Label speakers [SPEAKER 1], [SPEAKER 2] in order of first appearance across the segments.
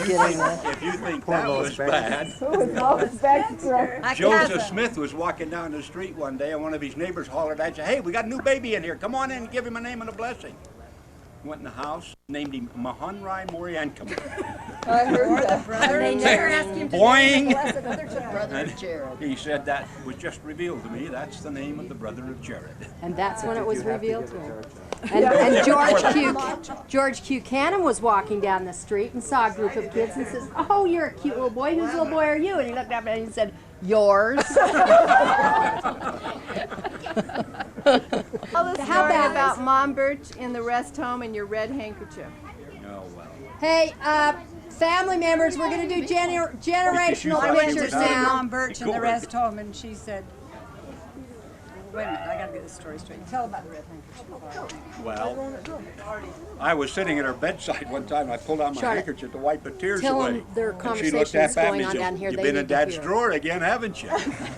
[SPEAKER 1] if you think that was bad. Joseph Smith was walking down the street one day, and one of his neighbors hollered at him, "Hey, we got a new baby in here. Come on in and give him a name and a blessing." Went in the house, named him Mahonrai Moriankum.
[SPEAKER 2] I heard that.
[SPEAKER 3] They never asked him to
[SPEAKER 1] Boing!
[SPEAKER 3] bless another child.
[SPEAKER 2] Brother of Jared.
[SPEAKER 1] He said that was just revealed to me. That's the name of the brother of Jared.
[SPEAKER 4] And that's when it was revealed to him. And George Q. Cannon was walking down the street and saw a group of kids and says, "Oh, you're a cute little boy. Whose little boy are you?" And he looked up at him and said, "Yours."
[SPEAKER 5] How about Mom Burch in the rest home and your red handkerchief?
[SPEAKER 1] Oh, well.
[SPEAKER 4] Hey, family members, we're going to do generational
[SPEAKER 1] I went to
[SPEAKER 4] pictures
[SPEAKER 1] see
[SPEAKER 4] now.
[SPEAKER 3] Mom Burch in the rest home, and she said, wait a minute, I got to get this story straight. Tell about the red handkerchief.
[SPEAKER 1] Well, I was sitting at her bedside one time. I pulled out my handkerchief to wipe the tears
[SPEAKER 4] Tell
[SPEAKER 1] away.
[SPEAKER 4] them their
[SPEAKER 1] And she
[SPEAKER 4] conversation
[SPEAKER 1] looked
[SPEAKER 4] is
[SPEAKER 1] up at
[SPEAKER 4] going
[SPEAKER 1] me
[SPEAKER 4] on
[SPEAKER 1] and
[SPEAKER 4] down
[SPEAKER 1] said,
[SPEAKER 4] here.
[SPEAKER 1] "You've
[SPEAKER 4] They
[SPEAKER 1] been in
[SPEAKER 4] need to
[SPEAKER 1] Dad's
[SPEAKER 4] hear."
[SPEAKER 1] drawer again, haven't you?"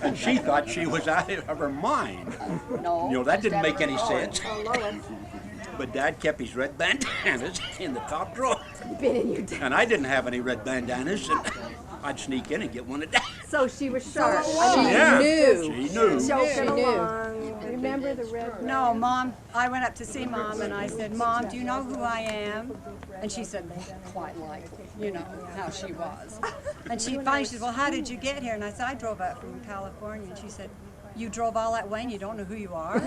[SPEAKER 1] And she thought she was out of her mind.
[SPEAKER 2] No.
[SPEAKER 1] You know, that didn't make any sense.
[SPEAKER 4] Oh, Lois.
[SPEAKER 1] But Dad kept his red bandanas in the top drawer.
[SPEAKER 4] Been in your
[SPEAKER 1] And I didn't have any red bandanas, and I'd sneak in and get one of Dad's.
[SPEAKER 5] So she was sharp.
[SPEAKER 1] Yeah,
[SPEAKER 4] knew.
[SPEAKER 1] she knew.
[SPEAKER 4] She knew.
[SPEAKER 5] Remember the red?
[SPEAKER 3] No, Mom, I went up to see Mom, and I said, "Mom, do you know who I am?" And she said, quite likely, you know, how she was. And she finally said, "Well, how did you get here?" And I said, "I drove up from California." And she said, "You drove all that way and you don't know who you are?"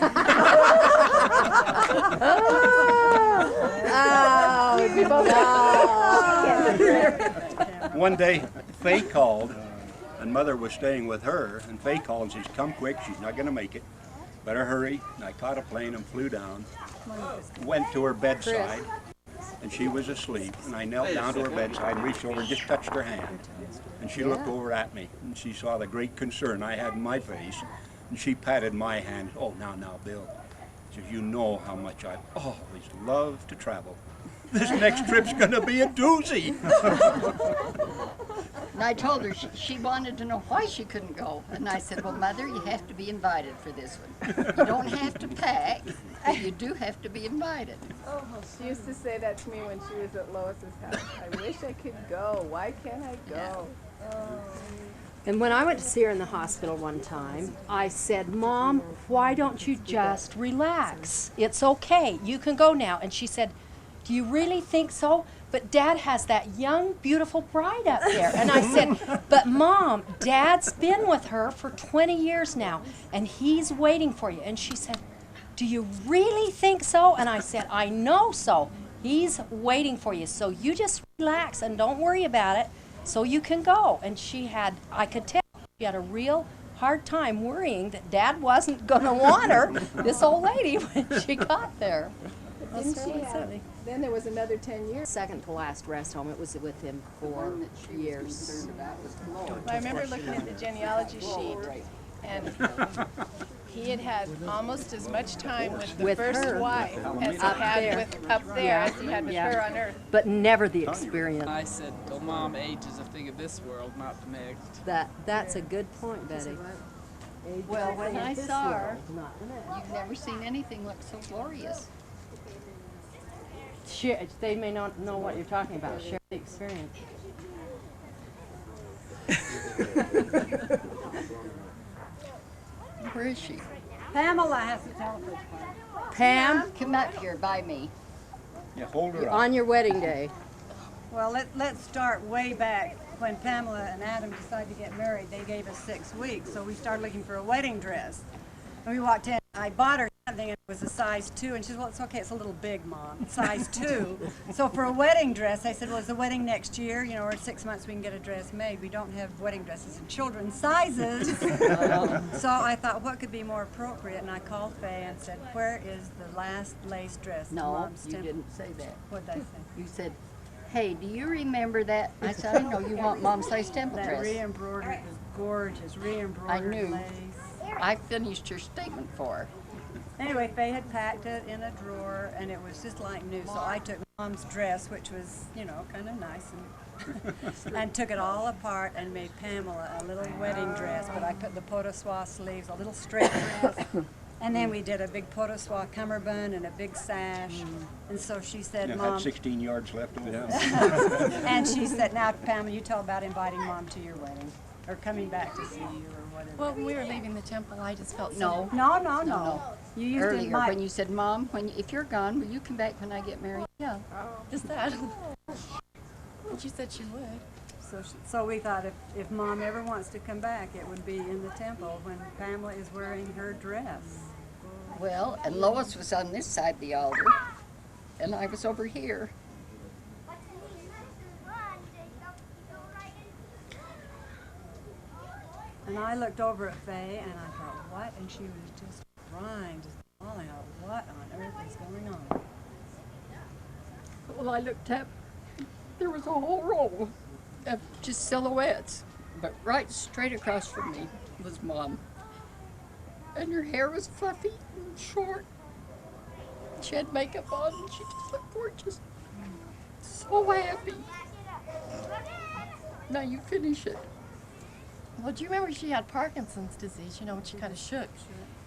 [SPEAKER 1] One day, Faye called, and Mother was staying with her, and Faye called and says, "Come quick, she's not going to make it. Better hurry." And I caught a plane and flew down, went to her bedside, and she was asleep. And I knelt down to her bedside and reached over and just touched her hand. And she looked over at me, and she saw the great concern I had in my face, and she patted my hand. "Oh, now, Bill," she says, "you know how much I've always loved to travel. This next trip's going to be a doozy."
[SPEAKER 2] And I told her she wanted to know why she couldn't go. And I said, "Well, Mother, you have to be invited for this one. You don't have to pack, but you do have to be invited."
[SPEAKER 5] Oh, she used to say that to me when she was at Lois's house. "I wish I could go. Why can't I go?"
[SPEAKER 4] And when I went to see her in the hospital one time, I said, "Mom, why don't you just relax? It's okay. You can go now." And she said, "Do you really think so? But Dad has that young, beautiful bride up there." And I said, "But Mom, Dad's been with her for 20 years now, and he's waiting for you." And she said, "Do you really think so?" And I said, "I know so. He's waiting for you. So you just relax and don't worry about it so you can go." And I could tell she had a real hard time worrying that Dad wasn't going to want her, this old lady, when she got there.
[SPEAKER 5] Didn't she have, then there was another 10 years.
[SPEAKER 4] Second to last rest home. It was with him for years.
[SPEAKER 5] I remember looking at the genealogy sheet, and he had had almost as much time with the first
[SPEAKER 4] her.
[SPEAKER 5] wife as he had as he had with her on earth.
[SPEAKER 4] But never the experience.
[SPEAKER 6] I said, "Oh, Mom, age is a thing of this world, not the next."
[SPEAKER 4] That's a good point, Betty.
[SPEAKER 2] Well, when I saw her,
[SPEAKER 4] Not the next.
[SPEAKER 2] you've never seen anything look so glorious.
[SPEAKER 4] They may not know what you're talking about. Share the experience.
[SPEAKER 2] Where is she?
[SPEAKER 3] Pamela has to tell us.
[SPEAKER 4] Pam,
[SPEAKER 2] Come up here by me.
[SPEAKER 1] Yeah, hold her up.
[SPEAKER 4] on your wedding day.
[SPEAKER 3] Well, let's start way back. When Pamela and Adam decided to get married, they gave us 6 weeks, so we started looking for a wedding dress. And we walked in, I bought her something, and it was a size 2, and she said, "Well, it's okay, it's a little big, Mom, size 2. So for a wedding dress, I said, "Well, is the wedding next year? You know, or in 6 months we can get a dress made. We don't have wedding dresses in children's sizes." So I thought, what could be more appropriate? And I called Faye and said, "Where is the last lace dress?"
[SPEAKER 2] No,
[SPEAKER 3] Mom's
[SPEAKER 2] you
[SPEAKER 3] temple?
[SPEAKER 2] didn't say that.
[SPEAKER 3] What'd they say?
[SPEAKER 2] You said, "Hey, do you remember that?" I said, "I know you want Mom's lace temple
[SPEAKER 3] That
[SPEAKER 2] dress."
[SPEAKER 3] re-embroidered was gorgeous, re-embroidered
[SPEAKER 2] I knew.
[SPEAKER 3] lace.
[SPEAKER 2] I finished your statement for her.
[SPEAKER 3] Anyway, Faye had packed it in a drawer, and it was just like new. So I took Mom's dress, which was, you know, kind of nice, and took it all apart and made Pamela a little wedding dress. But I put the pot de soie sleeves, a little straight dress, And then we did a big potoswa cummerbund and a big sash. And so she said,
[SPEAKER 1] And
[SPEAKER 3] Mom,
[SPEAKER 1] had 16 yards left over.
[SPEAKER 3] and she said, now Pamela, you tell about inviting Mom to your wedding, or coming back to see you, or whatever.
[SPEAKER 5] Well, when we were leaving the temple, I just felt
[SPEAKER 2] No.
[SPEAKER 3] No. You used to
[SPEAKER 2] Earlier,
[SPEAKER 3] invite.
[SPEAKER 2] when you said, Mom, if you're gone, will you come back when I get married?
[SPEAKER 5] Yeah, just that. And she said she would.
[SPEAKER 3] So we thought if Mom ever wants to come back, it would be in the temple when Pamela is wearing her dress.
[SPEAKER 2] Well, and Lois was on this side of the altar, and I was over here.
[SPEAKER 3] And I looked over at Faye and I thought, what? And she was just crying, just bawling out, what on earth is going on?
[SPEAKER 2] Well, I looked up, there was a whole row of just silhouettes, but right straight across from me was Mom. And her hair was fluffy and short. She had makeup on and she just looked gorgeous. So happy. Now you finish it.
[SPEAKER 5] Well, do you remember she had Parkinson's disease, when she kind of shook?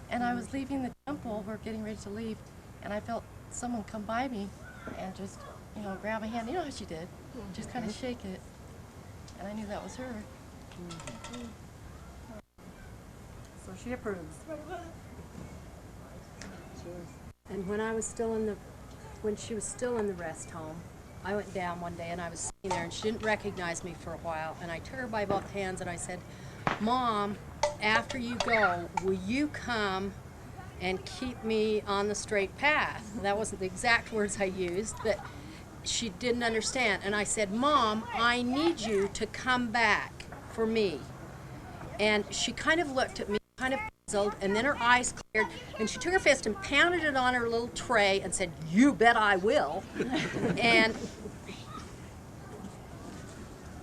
[SPEAKER 5] And I was leaving the temple, we're getting ready to leave, and I felt someone come by me and just, grab my hand. You know how she did? Just kind of shake it. And I knew that was her.
[SPEAKER 3] So she approves.
[SPEAKER 4] And when she was still in the rest home, I went down one day and I was sitting there and she didn't recognize me for a while, and I took her by both hands and I said, Mom, after you go, will you come and keep me on the straight path? That wasn't the exact words I used, but she didn't understand. And I said, Mom, I need you to come back for me. And she kind of looked at me, kind of puzzled, and then her eyes cleared, and she took her fist and pounded it on her little tray and said, you bet I will. And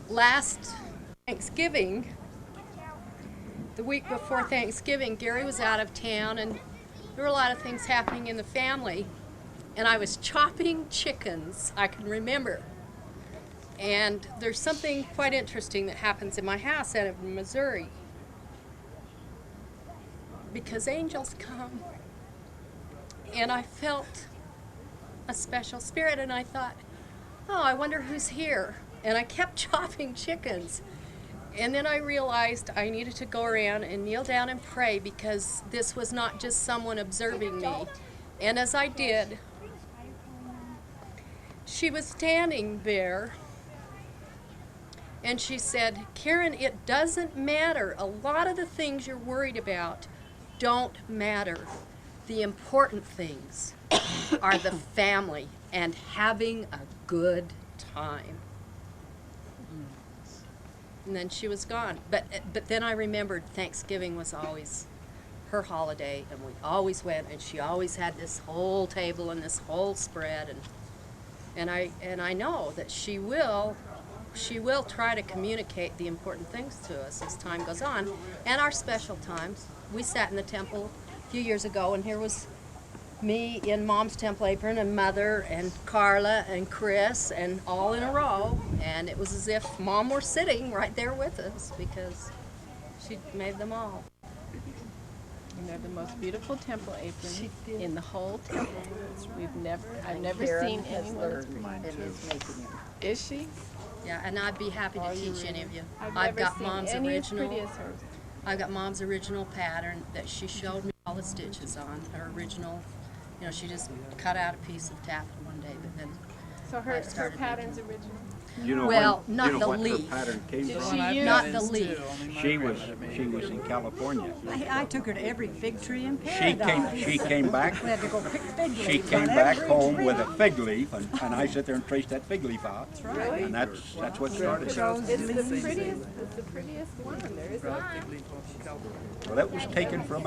[SPEAKER 4] last Thanksgiving, the week before Thanksgiving, Gary was out of town, and there were a lot of things happening in the family, and I was chopping chickens, I can remember. And there's something quite interesting that happens in my house out of Missouri, because angels come, and I felt a special spirit, and I thought, oh, I wonder who's here. And I kept chopping chickens, and then I realized I needed to go around and kneel down and pray, because this was not just someone observing me. And as I did, she was standing there, and she said, Karen, it doesn't matter. A lot of the things you're worried about don't matter. The important things are the family and having a good time. And then she was gone. But then I remembered Thanksgiving was always her holiday, and we always went, and she always had this whole table and this whole spread, and I know that she will try to communicate the important things to us as time goes on, and our special times. We sat in the temple a few years ago, and here was me in Mom's temple apron, and Mother and Carla and Chris, and all in a row, and it was as if Mom were sitting right there with us, because she made them all.
[SPEAKER 5] And they're the most beautiful temple aprons
[SPEAKER 2] She did.
[SPEAKER 5] in the whole temple. I've never
[SPEAKER 2] Karen
[SPEAKER 5] seen
[SPEAKER 2] has
[SPEAKER 5] anyone.
[SPEAKER 2] learned and is making it.
[SPEAKER 5] Is she?
[SPEAKER 4] Yeah, and I'd be happy to teach any of you.
[SPEAKER 5] I've
[SPEAKER 4] I've
[SPEAKER 5] never
[SPEAKER 4] got
[SPEAKER 5] seen
[SPEAKER 4] Mom's
[SPEAKER 5] any as
[SPEAKER 4] original.
[SPEAKER 5] pretty as hers.
[SPEAKER 4] I've got Mom's original pattern that she showed me all the stitches on. Her original, she just cut out a piece of taffeta one day, but then
[SPEAKER 5] So her
[SPEAKER 4] started
[SPEAKER 5] pattern's original.
[SPEAKER 1] You know
[SPEAKER 4] Well,
[SPEAKER 1] when,
[SPEAKER 4] not
[SPEAKER 1] you know
[SPEAKER 4] the
[SPEAKER 1] what
[SPEAKER 4] leaf.
[SPEAKER 1] her pattern came
[SPEAKER 5] Did
[SPEAKER 1] from?
[SPEAKER 5] she use
[SPEAKER 4] not the leaf.
[SPEAKER 1] She was in California.
[SPEAKER 3] I took her to every fig tree in paradise.
[SPEAKER 1] She came back.
[SPEAKER 3] We had to go pick fig leaves
[SPEAKER 1] She came
[SPEAKER 3] on
[SPEAKER 1] back
[SPEAKER 3] every
[SPEAKER 1] home
[SPEAKER 3] tree.
[SPEAKER 1] with a fig leaf, and I sit there and trace that fig leaf out.
[SPEAKER 3] That's right.
[SPEAKER 1] And that's what started it.
[SPEAKER 5] It's the prettiest one. There is not.
[SPEAKER 1] Well, that was taken from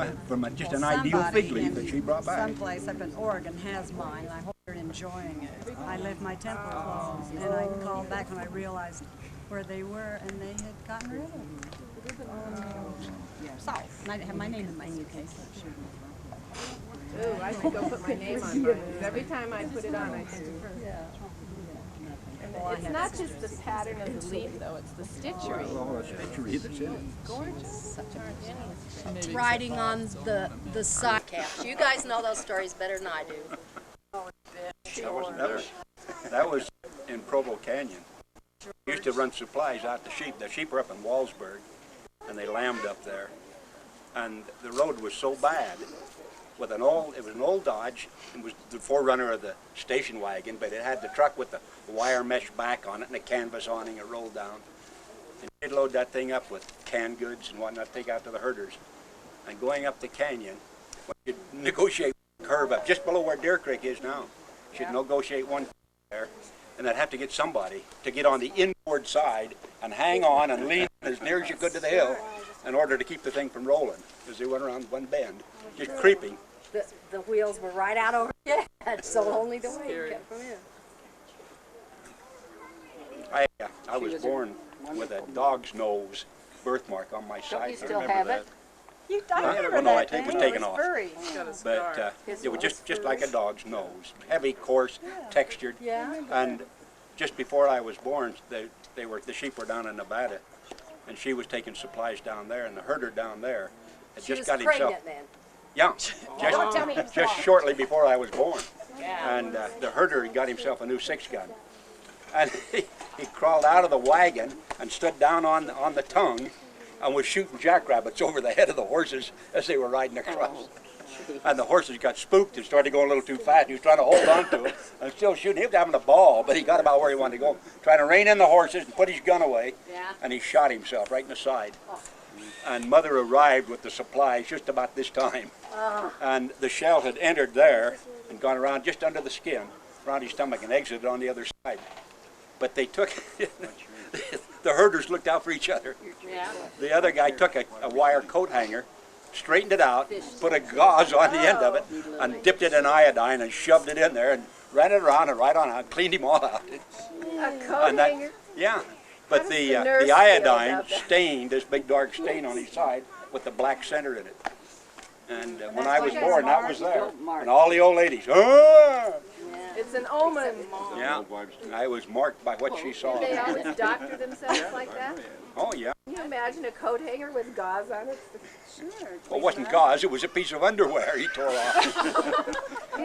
[SPEAKER 1] just an ideal
[SPEAKER 3] Somebody
[SPEAKER 1] fig leaf that she brought back.
[SPEAKER 3] Someplace up in Oregon has mine, and I hope they're enjoying it. I left my temple closed, and I called back when I realized where they were, and they had gotten rid of them. So, and I didn't have my name in my suitcase.
[SPEAKER 5] Ooh, I should go put my name on mine. Every time I put it on, I think of her. It's not just the pattern of the leaf, though. It's the stitchery.
[SPEAKER 1] All the stitchery that's in it.
[SPEAKER 5] Gorgeous. Such art.
[SPEAKER 4] Riding on the side caps. You guys know those stories better than I do.
[SPEAKER 1] That was in Provo Canyon. We used to run supplies out to sheep. The sheep were up in Walsburg, and they lambed up there. And the road was so bad. It was an old Dodge. It was the forerunner of the station wagon, but it had the truck with the wire mesh back on it and a canvas awning. It rolled down. And you'd load that thing up with canned goods and whatnot to take out to the herders. And going up the canyon, you'd negotiate a curve up just below where Deer Creek is now. You'd negotiate one there, and I'd have to get somebody to get on the inboard side and hang on and lean as near as you could to the hill in order to keep the thing from rolling, as they went around one bend, just creeping.
[SPEAKER 4] The wheels were right out over your head, so only the weight kept them in.
[SPEAKER 1] I was born with a dog's nose birthmark on my side.
[SPEAKER 4] you still
[SPEAKER 1] I remember
[SPEAKER 4] have
[SPEAKER 1] that.
[SPEAKER 4] it?
[SPEAKER 3] I remember
[SPEAKER 1] Well, no,
[SPEAKER 3] that
[SPEAKER 1] it was
[SPEAKER 3] thing.
[SPEAKER 1] taken
[SPEAKER 3] It
[SPEAKER 1] off.
[SPEAKER 3] furry.
[SPEAKER 1] But it was just like a dog's nose, heavy, coarse, textured.
[SPEAKER 4] Yeah.
[SPEAKER 1] And just before I was born, the sheep were down in Nevada, and she was taking supplies down there, and the herder down there had
[SPEAKER 4] She
[SPEAKER 1] just
[SPEAKER 4] was
[SPEAKER 1] got himself.
[SPEAKER 4] pregnant then.
[SPEAKER 1] Yeah,
[SPEAKER 4] Don't tell me it's
[SPEAKER 1] just
[SPEAKER 4] wrong.
[SPEAKER 1] shortly before I was born. And the herder had got himself a new 6-gun. And he crawled out of the wagon and stood down on the tongue and was shooting jackrabbits over the head of the horses as they were riding across. And the horses got spooked and started going a little too fast. He was trying to hold on to it and still shooting. He was having a ball, but he got about where he wanted to go. Trying to rein in the horses and put his gun away.
[SPEAKER 4] Yeah.
[SPEAKER 1] And he shot himself right in the side. And Mother arrived with the supplies just about this time. And the shell had entered there and gone around just under the skin, around his stomach, and exited on the other side. But they took, the herders looked out for each other.
[SPEAKER 4] Yeah.
[SPEAKER 1] The other guy took a wire coat hanger, straightened it out, put a gauze on the end of it, and dipped it in iodine and shoved it in there and ran it around and right on out, cleaned him all out.
[SPEAKER 5] A coat
[SPEAKER 1] And that-
[SPEAKER 5] hanger?
[SPEAKER 1] Yeah, but the
[SPEAKER 5] nurse
[SPEAKER 1] the
[SPEAKER 5] feel
[SPEAKER 1] iodine
[SPEAKER 5] about that?
[SPEAKER 1] stained this big dark stain on his side with the black center in it. And when I was born, that was there. And all the old ladies, ah!
[SPEAKER 5] It's an omen.
[SPEAKER 1] Yeah, I was marked by what she saw.
[SPEAKER 5] They always doctor themselves like that?
[SPEAKER 1] Oh yeah.
[SPEAKER 5] Can you imagine a coat hanger with gauze on it?
[SPEAKER 1] Well, it wasn't gauze, it was a piece of underwear he tore off.
[SPEAKER 5] We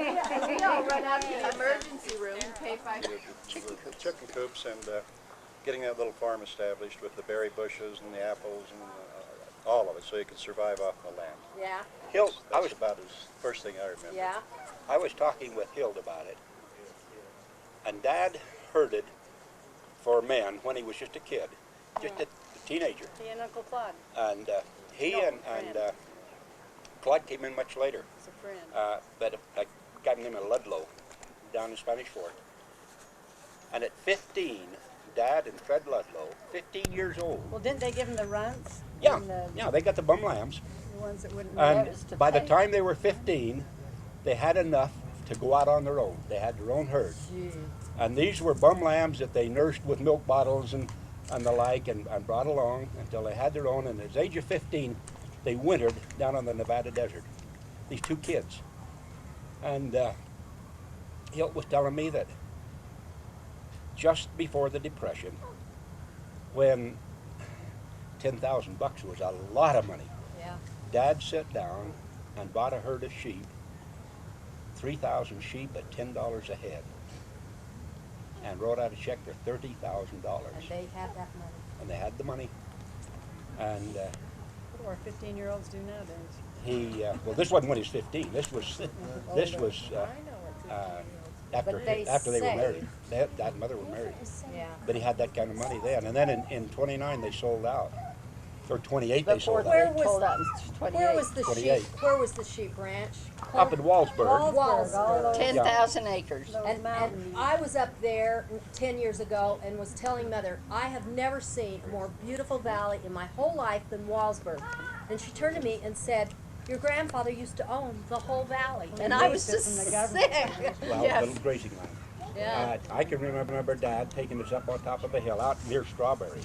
[SPEAKER 5] all run out to the emergency room and pay $5.
[SPEAKER 7] Chicken coops and getting that little farm established with the berry bushes and the apples and all of it, so you could survive off the land.
[SPEAKER 4] Yeah.
[SPEAKER 1] Hill, I
[SPEAKER 7] That's
[SPEAKER 1] was
[SPEAKER 7] about as first thing I remember.
[SPEAKER 4] Yeah.
[SPEAKER 1] I was talking with Hild about it, and Dad herded for men when he was just a kid, just a teenager.
[SPEAKER 3] He and Uncle Claude.
[SPEAKER 1] And he and Claude came in much later.
[SPEAKER 3] It's a friend.
[SPEAKER 1] But I got him in Ludlow, down in Spanish Fort. And at 15, Dad and Fred Ludlow, 15 years old.
[SPEAKER 3] Well, didn't they give him the runts?
[SPEAKER 1] Yeah,
[SPEAKER 3] And the,
[SPEAKER 1] yeah, they got the bum lambs.
[SPEAKER 3] the ones that wouldn't
[SPEAKER 1] And
[SPEAKER 3] notice to
[SPEAKER 1] by the
[SPEAKER 3] pay.
[SPEAKER 1] time they were 15, they had enough to go out on their own. They had their own herd. And these were bum lambs that they nursed with milk bottles and the like and brought along until they had their own. And at the age of 15, they wintered down on the Nevada desert. These two kids. And Hilt was telling me that just before the Depression, when 10,000 bucks was a lot of money,
[SPEAKER 4] Yeah.
[SPEAKER 1] Dad sat down and bought a herd of sheep, 3,000 sheep at $10 a head, and wrote out a check for $30,000.
[SPEAKER 4] And they had that money.
[SPEAKER 1] And they had the money. And
[SPEAKER 3] What do our 15-year-olds do nowadays?
[SPEAKER 1] he, well, this wasn't when he was 15. This was after
[SPEAKER 4] But they
[SPEAKER 1] after they were
[SPEAKER 4] say-
[SPEAKER 1] married. Dad and Mother were married.
[SPEAKER 4] Yeah.
[SPEAKER 1] But he had that kind of money then. And then in 29 they sold out. Or 28 they sold
[SPEAKER 4] Where
[SPEAKER 1] out.
[SPEAKER 4] was
[SPEAKER 5] Told us
[SPEAKER 4] where was the
[SPEAKER 1] 28.
[SPEAKER 4] sheep? Where was the sheep ranch?
[SPEAKER 1] Up in Walsburg.
[SPEAKER 3] Walsburg, all those
[SPEAKER 2] 10,000 acres.
[SPEAKER 4] And I was up there 10 years ago and was telling Mother, I have never seen a more beautiful valley in my whole life than Walsburg. And she turned to me and said, your grandfather used to own the whole valley. And I was
[SPEAKER 3] leased it
[SPEAKER 4] just
[SPEAKER 3] from the government.
[SPEAKER 4] sick.
[SPEAKER 1] Well,
[SPEAKER 4] Yes.
[SPEAKER 1] little grazing land.
[SPEAKER 4] Yeah.
[SPEAKER 1] I can remember Dad taking us up on top of a hill out near Strawberry.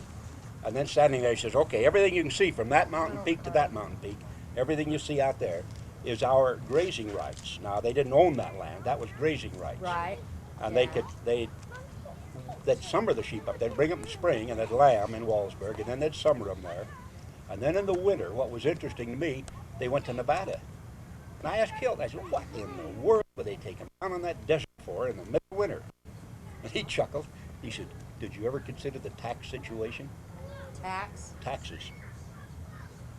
[SPEAKER 1] And then standing there, he says, okay, everything you can see from that mountain peak to that mountain peak, everything you see out there is our grazing rights. Now, they didn't own that land. That was grazing rights.
[SPEAKER 4] Right.
[SPEAKER 1] And
[SPEAKER 4] Yeah.
[SPEAKER 1] they they'd summer the sheep up. They'd bring them in spring and they'd lamb in Wallsburg, and then they'd summer them there. And then in the winter, what was interesting to me, they went to Nevada. And I asked Kilt, I said, what in the world would they take them down on that desert for in the middle of winter? And he chuckled. He said, did you ever consider the tax situation?
[SPEAKER 4] Tax?
[SPEAKER 1] Taxes.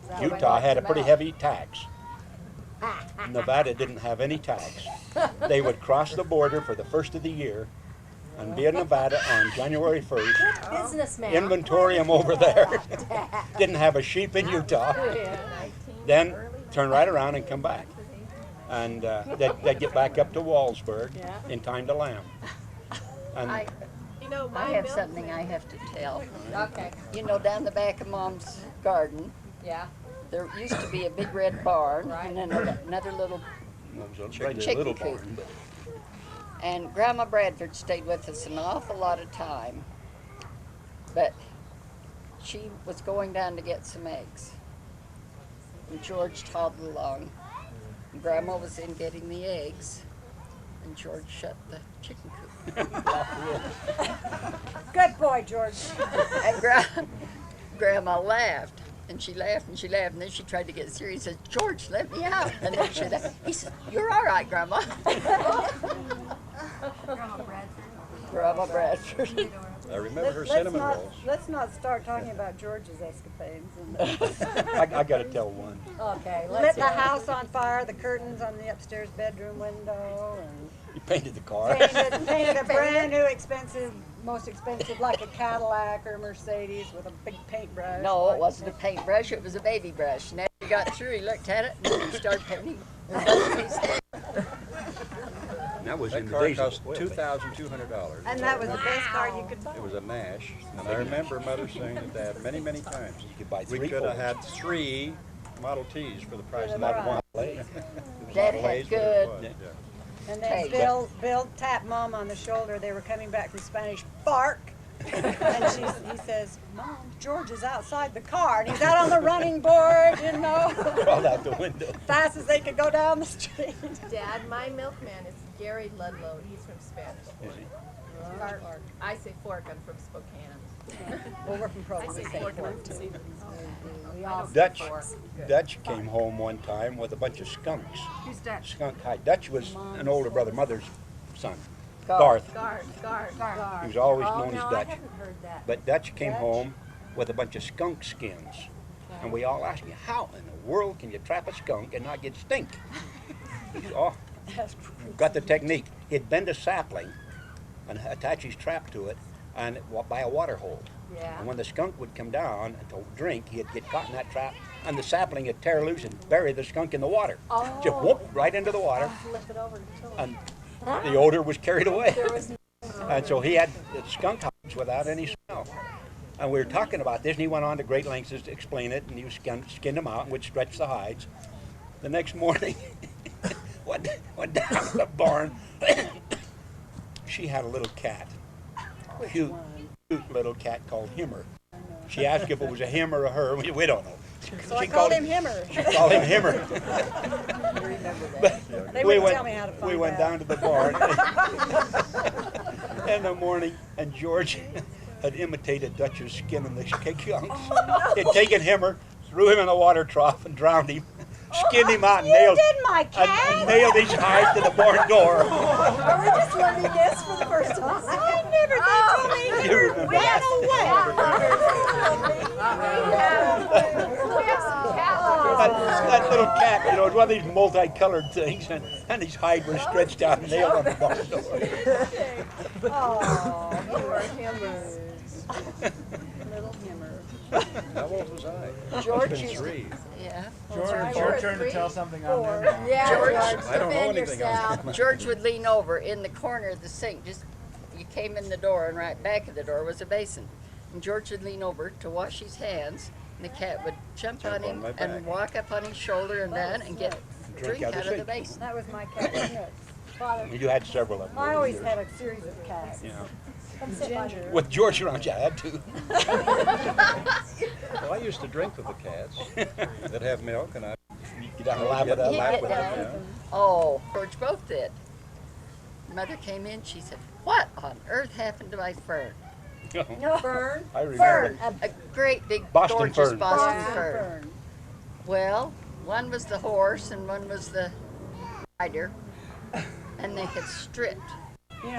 [SPEAKER 4] That
[SPEAKER 1] Utah
[SPEAKER 4] wiped
[SPEAKER 1] had a
[SPEAKER 4] them
[SPEAKER 1] pretty
[SPEAKER 4] out.
[SPEAKER 1] heavy tax. Nevada didn't have any tax. They would cross the border for the first of the year and be in Nevada on January 1st.
[SPEAKER 4] Businessman.
[SPEAKER 1] Inventory them over there. Didn't have a sheep in Utah. Then turn right around and come back. And they'd get back up to Wallsburg in time to lamb. And
[SPEAKER 2] I have something I have to tell.
[SPEAKER 4] Okay.
[SPEAKER 2] You know, down the back of Mom's garden,
[SPEAKER 4] Yeah.
[SPEAKER 2] there used to be a big red barn and then another little,
[SPEAKER 1] it was a
[SPEAKER 2] Chicken
[SPEAKER 1] little
[SPEAKER 2] coop.
[SPEAKER 1] barn, but
[SPEAKER 2] and Grandma Bradford stayed with us an awful lot of time. But she was going down to get some eggs. And George toddled along. And Grandma was in getting the eggs. And George shut the chicken coop.
[SPEAKER 3] Good boy, George.
[SPEAKER 2] And Grandma laughed. And she laughed and she laughed. And then she tried to get serious. She said, George, let me out. And then she laughed. He said, you're all right, Grandma. Grandma Bradford.
[SPEAKER 7] I remember her cinnamon
[SPEAKER 3] not,
[SPEAKER 7] rolls.
[SPEAKER 3] let's not start talking about George's escapades.
[SPEAKER 1] I got to tell one.
[SPEAKER 4] Okay,
[SPEAKER 3] Lit
[SPEAKER 4] let's
[SPEAKER 3] the
[SPEAKER 4] hear it.
[SPEAKER 3] house on fire, the curtains on the upstairs bedroom window, and
[SPEAKER 1] You painted the car.
[SPEAKER 3] painted a brand new most expensive, like a Cadillac or Mercedes with a big paintbrush.
[SPEAKER 2] No, it wasn't a paintbrush, it was a baby brush. And after he got through, he looked at it and then he started painting.
[SPEAKER 1] That was in
[SPEAKER 7] That
[SPEAKER 1] the
[SPEAKER 7] car
[SPEAKER 1] days
[SPEAKER 7] cost
[SPEAKER 1] of oil.
[SPEAKER 7] $2,200.
[SPEAKER 3] And that was the best car you could buy.
[SPEAKER 7] It was a Nash, and I remember Mother saying to Dad many, many times,
[SPEAKER 1] You could buy
[SPEAKER 7] we
[SPEAKER 1] three
[SPEAKER 7] could have
[SPEAKER 1] Fords.
[SPEAKER 7] had 3 Model Ts for the price of
[SPEAKER 3] Right.
[SPEAKER 7] that one.
[SPEAKER 2] Daddy
[SPEAKER 7] Ways,
[SPEAKER 2] had
[SPEAKER 7] but it
[SPEAKER 2] good.
[SPEAKER 7] was, yeah.
[SPEAKER 3] And then
[SPEAKER 2] Hey.
[SPEAKER 3] Bill tapped Mom on the shoulder. They were coming back from Spanish Bark. And he says, Mom, George is outside the car. And he's out on the running board, you know,
[SPEAKER 1] Crawled out the window.
[SPEAKER 3] fast as they could go down the street.
[SPEAKER 5] Dad, my milkman is Gary Ludlow. He's from Spanish Fork. Or, I say Fork, I'm from Spokane.
[SPEAKER 3] Well, we're from Provo.
[SPEAKER 5] I say
[SPEAKER 3] we say
[SPEAKER 5] Fork,
[SPEAKER 3] Fork, too.
[SPEAKER 4] We all
[SPEAKER 1] Dutch came home one time with a bunch of skunks.
[SPEAKER 3] Who's Dutch?
[SPEAKER 1] Skunk hide. Dutch was an older brother, mother's son. Garth.
[SPEAKER 5] Guard.
[SPEAKER 1] He was always
[SPEAKER 4] Oh,
[SPEAKER 1] known
[SPEAKER 4] no,
[SPEAKER 1] as
[SPEAKER 4] I
[SPEAKER 1] Dutch.
[SPEAKER 4] haven't heard that.
[SPEAKER 1] But Dutch came home with a bunch of skunk skins. And we all asked him, how in the world can you trap a skunk and not get stink? He said, oh, got the technique. He'd bend a sapling and attach his trap to it and by a water hole.
[SPEAKER 4] Yeah.
[SPEAKER 1] And when the skunk would come down to drink, he'd get caught in that trap and the sapling would tear loose and bury the skunk in the water.
[SPEAKER 4] Oh.
[SPEAKER 1] Just whoop, right into the water.
[SPEAKER 4] Flip it over to Tilly.
[SPEAKER 1] And the odor was carried away.
[SPEAKER 4] There was no
[SPEAKER 1] And so he had the skunk hides without any smell. And we were talking about this, and he went on to great lengths to explain it, and he skinned them out and would stretch the hides. The next morning, went down to the barn. She had a little cat, cute little cat called Himmer. She asked if it was a him or a her. We don't know.
[SPEAKER 3] So I called him Himmer.
[SPEAKER 1] She called him Himmer. But
[SPEAKER 3] They
[SPEAKER 1] we
[SPEAKER 3] wouldn't
[SPEAKER 1] went,
[SPEAKER 3] tell me how to find
[SPEAKER 1] we went
[SPEAKER 3] out.
[SPEAKER 1] down to the barn in the morning, and George had imitated Dutch's skin in the skunks. He'd taken Himmer, threw him in the water trough, and drowned him. Skinned him out and nailed,
[SPEAKER 3] did my cat.
[SPEAKER 1] and nailed his hide to the barn door.
[SPEAKER 4] Are we just learning this for the first time?
[SPEAKER 3] I never told me
[SPEAKER 1] You
[SPEAKER 3] Himmer
[SPEAKER 1] remember
[SPEAKER 3] ran
[SPEAKER 1] That little cat, you know, was one of these multicolored things, and his hide was stretched out and nailed on the barn door.
[SPEAKER 3] Oh, you were Himmers. Little Himmer.
[SPEAKER 7] How old was I?
[SPEAKER 2] George
[SPEAKER 7] Been
[SPEAKER 2] used to,
[SPEAKER 7] 3.
[SPEAKER 2] yeah.
[SPEAKER 8] George, it's your turn to tell something on there now.
[SPEAKER 4] Yeah,
[SPEAKER 2] George,
[SPEAKER 7] I don't know
[SPEAKER 4] defend
[SPEAKER 7] anything
[SPEAKER 4] yourself.
[SPEAKER 7] on
[SPEAKER 2] George would lean over in the corner of the sink. Just you came in the door, and right back of the door was a basin. And George would lean over to wash his hands, and the cat would jump on
[SPEAKER 7] on
[SPEAKER 2] him
[SPEAKER 7] my
[SPEAKER 2] and
[SPEAKER 7] back.
[SPEAKER 2] walk up on his shoulder and down and get drink out of the basin.
[SPEAKER 3] That was my cat, Nuts. Father,
[SPEAKER 1] You had several of them.
[SPEAKER 3] I
[SPEAKER 1] over
[SPEAKER 3] always
[SPEAKER 1] the
[SPEAKER 3] had
[SPEAKER 1] years.
[SPEAKER 3] a series of cats.
[SPEAKER 1] Yeah.
[SPEAKER 3] Ginger.
[SPEAKER 1] With George around, you had to.
[SPEAKER 7] Well, I used to drink with the cats. They'd have milk, and I'd
[SPEAKER 1] Get down and lap it
[SPEAKER 7] get
[SPEAKER 1] up.
[SPEAKER 2] He'd
[SPEAKER 7] lap
[SPEAKER 2] get
[SPEAKER 7] with them.
[SPEAKER 2] down.
[SPEAKER 7] Yeah.
[SPEAKER 2] Oh, George both did. Mother came in, she said, "What on earth happened to my fern?"
[SPEAKER 3] Fern.
[SPEAKER 1] I remember.
[SPEAKER 2] A great big
[SPEAKER 1] Boston
[SPEAKER 2] gorgeous
[SPEAKER 1] fern.
[SPEAKER 2] Boston fern. Well, one was the horse and one was the rider, and they had stripped.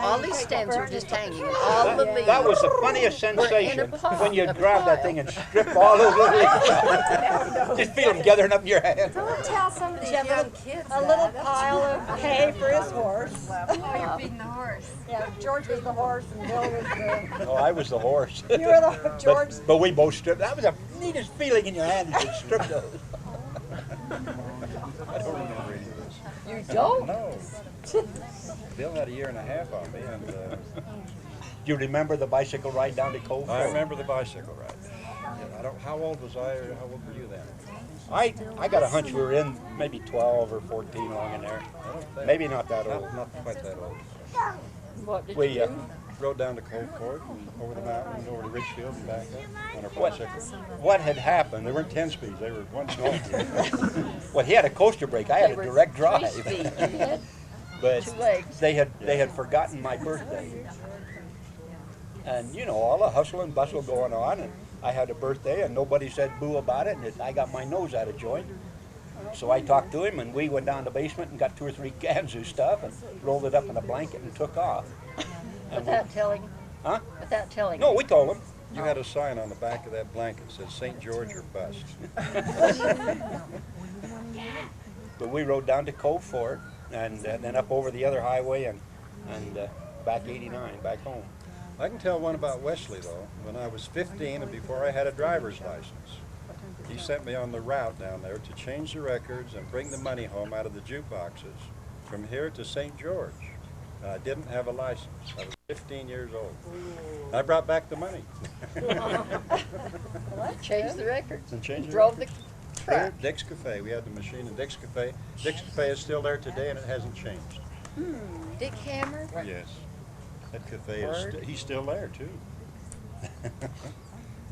[SPEAKER 2] All these stems were just hanging, and all the leaves.
[SPEAKER 1] That was the funniest
[SPEAKER 2] were in
[SPEAKER 1] sensation
[SPEAKER 2] a pile,
[SPEAKER 1] when you
[SPEAKER 2] a
[SPEAKER 1] grab that
[SPEAKER 2] pile.
[SPEAKER 1] thing and strip all those little leaves. Just feel them gathering up in your hand.
[SPEAKER 4] Don't tell some of these young kids
[SPEAKER 3] A little pile of hay for his horse.
[SPEAKER 5] Oh, you're feeding the horse.
[SPEAKER 3] Yeah, George was the horse and Bill was the.
[SPEAKER 1] Oh, I was the horse.
[SPEAKER 3] You were the George.
[SPEAKER 1] But we both stripped. That was the neatest feeling in your hand to strip those.
[SPEAKER 7] I don't remember any of this.
[SPEAKER 2] You don't?
[SPEAKER 7] No. Bill had a year and a half on me, and
[SPEAKER 1] Do you remember the bicycle ride down to Cove?
[SPEAKER 7] I remember the bicycle ride. Yeah, I don't. How old was I, or how old were you then?
[SPEAKER 1] I got a hunch we were in maybe 12 or 14 along in there.
[SPEAKER 7] I don't think.
[SPEAKER 1] Maybe not that old.
[SPEAKER 7] Not quite that old.
[SPEAKER 2] What did
[SPEAKER 1] We,
[SPEAKER 2] you do?
[SPEAKER 7] Rode down to Cove Court and over the mountain and over to Ridgefield and back up on our
[SPEAKER 1] What,
[SPEAKER 7] bicycle.
[SPEAKER 1] what had happened, they weren't 10 speeds, they were one small speed. Well, he had a coaster brake, I had a
[SPEAKER 2] They were
[SPEAKER 1] direct
[SPEAKER 2] 3
[SPEAKER 1] drive.
[SPEAKER 2] speed. You had
[SPEAKER 1] But
[SPEAKER 2] 2 legs.
[SPEAKER 1] they had forgotten my birthday. And you know, all the hustle and bustle going on, and I had a birthday and nobody said boo about it, and I got my nose out of joint. So I talked to him and we went down to the basement and got 2 or 3 cans of stuff and rolled it up in a blanket and took off. And
[SPEAKER 2] Without telling?
[SPEAKER 1] Huh?
[SPEAKER 2] Without telling?
[SPEAKER 1] No, we told him.
[SPEAKER 7] You had a sign on the back of that blanket that said St. George or bust.
[SPEAKER 1] But we rode down to Cove Fort and then up over the other highway and back 89, back home.
[SPEAKER 7] I can tell one about Wesley, though. When I was 15 and before I had a driver's license, he sent me on the route down there to change the records and bring the money home out of the jukeboxes from here to St. George. And I didn't have a license. I was 15 years old. I brought back the money.
[SPEAKER 2] Changed the records.
[SPEAKER 7] And changed the
[SPEAKER 2] Drove the
[SPEAKER 7] There,
[SPEAKER 2] truck.
[SPEAKER 7] Dick's Cafe. We had the machine in Dick's Cafe. Dick's Cafe is still there today, and it hasn't changed.
[SPEAKER 2] Dick Hammer?
[SPEAKER 7] Yes. That cafe is,
[SPEAKER 2] Word.
[SPEAKER 7] he's still there, too.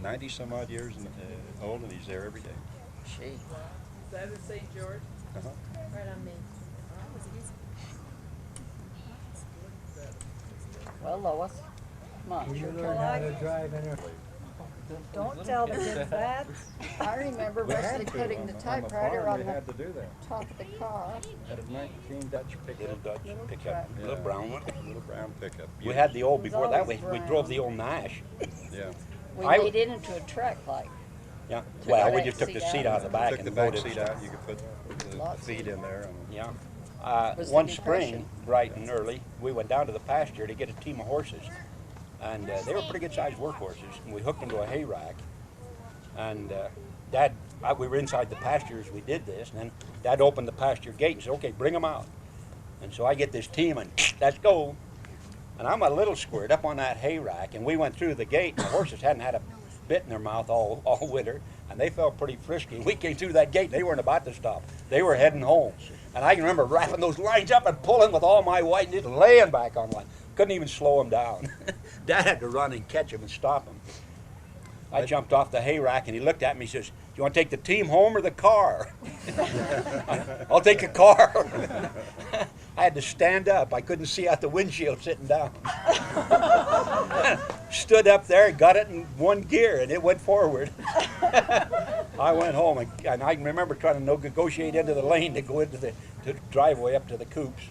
[SPEAKER 7] 90 some odd years old, and he's there every day.
[SPEAKER 2] Gee.
[SPEAKER 6] Is that in St. George?
[SPEAKER 7] Uh-huh.
[SPEAKER 5] Right on me.
[SPEAKER 2] Well, Lois, come on.
[SPEAKER 8] You
[SPEAKER 2] Your
[SPEAKER 8] learn
[SPEAKER 2] turn.
[SPEAKER 8] how to drive in a...
[SPEAKER 3] Don't tell the kids that.
[SPEAKER 2] I remember Wesley putting the typewriter on
[SPEAKER 7] We
[SPEAKER 2] the
[SPEAKER 7] had to do that.
[SPEAKER 2] top of the car.
[SPEAKER 7] Had a 19 Dutch
[SPEAKER 1] Little
[SPEAKER 7] pickup.
[SPEAKER 1] Dutch pickup,
[SPEAKER 2] truck.
[SPEAKER 1] little brown one.
[SPEAKER 7] Little brown pickup.
[SPEAKER 1] We had the old, before that we
[SPEAKER 3] always
[SPEAKER 1] drove the old Nash.
[SPEAKER 7] Yeah.
[SPEAKER 2] We
[SPEAKER 1] I-
[SPEAKER 2] made it into a truck like.
[SPEAKER 1] Yeah,
[SPEAKER 2] Took
[SPEAKER 1] well,
[SPEAKER 2] the
[SPEAKER 1] we
[SPEAKER 2] back
[SPEAKER 1] just took the
[SPEAKER 2] seat
[SPEAKER 1] seat
[SPEAKER 2] out.
[SPEAKER 1] out of the back
[SPEAKER 7] Took
[SPEAKER 1] and
[SPEAKER 7] the back
[SPEAKER 1] loaded
[SPEAKER 7] seat
[SPEAKER 1] stuff.
[SPEAKER 7] out. You could put the
[SPEAKER 2] Lots
[SPEAKER 7] feet in there. And
[SPEAKER 1] Yeah.
[SPEAKER 2] Was the
[SPEAKER 1] One
[SPEAKER 2] depression.
[SPEAKER 1] spring, bright and early, we went down to the pasture to get a team of horses. And they were pretty good sized work horses. And we hooked them to a hay rack. And Dad, we were inside the pasture as we did this. And then Dad opened the pasture gate and said, okay, bring them out. And so I get this team and let's go. And I'm a little squirt up on that hay rack. And we went through the gate and the horses hadn't had a bit in their mouth all winter. And they felt pretty frisky. We came through that gate, they weren't about to stop. They were heading home. And I can remember wrapping those lines up and pulling with all my weight and just laying back on one. Couldn't even slow them down. Dad had to run and catch him and stop him. I jumped off the hay rack and he looked at me and says, do you want to take the team home or the car? I'll take the car. I had to stand up. I couldn't see out the windshield sitting down. Stood up there, got it in one gear, and it went forward. I went home, and I remember trying to negotiate into the lane to go into the driveway up to the coops.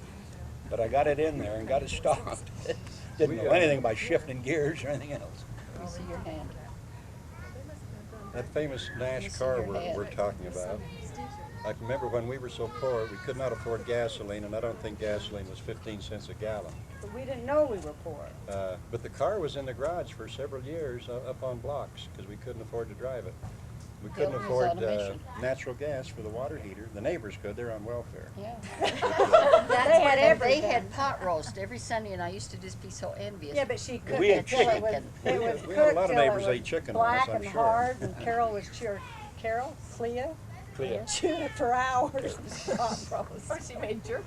[SPEAKER 1] But I got it in there and got it stopped. Didn't know anything about shifting gears or anything else.
[SPEAKER 2] Let me see your hand.
[SPEAKER 7] that famous Nash car we're talking about. I can remember when we were so poor, we could not afford gasoline, and I don't think gasoline was 15 cents a gallon.
[SPEAKER 3] But we didn't know we were poor.
[SPEAKER 7] But the car was in the garage for several years up on blocks because we couldn't afford to drive it. We couldn't
[SPEAKER 2] Building was
[SPEAKER 7] afford
[SPEAKER 2] on a mission.
[SPEAKER 7] natural gas for the water heater. The neighbors could. They're on welfare.
[SPEAKER 2] Yeah.
[SPEAKER 3] They had
[SPEAKER 2] They
[SPEAKER 3] everything.
[SPEAKER 2] had pot roast every Sunday, and I used to just be so envious.
[SPEAKER 3] Yeah, but she cooked
[SPEAKER 1] We
[SPEAKER 3] it
[SPEAKER 1] had
[SPEAKER 3] till it
[SPEAKER 1] chicken.
[SPEAKER 3] was, it was
[SPEAKER 7] We had a
[SPEAKER 3] cooked
[SPEAKER 7] lot of
[SPEAKER 3] till
[SPEAKER 7] neighbors
[SPEAKER 3] it
[SPEAKER 7] that ate
[SPEAKER 3] was
[SPEAKER 7] chicken on
[SPEAKER 3] black
[SPEAKER 7] us, I'm
[SPEAKER 3] and
[SPEAKER 7] sure.
[SPEAKER 3] hard, and Carol was Clea chewing it for hours. Pot roast.
[SPEAKER 5] Or she made jerky.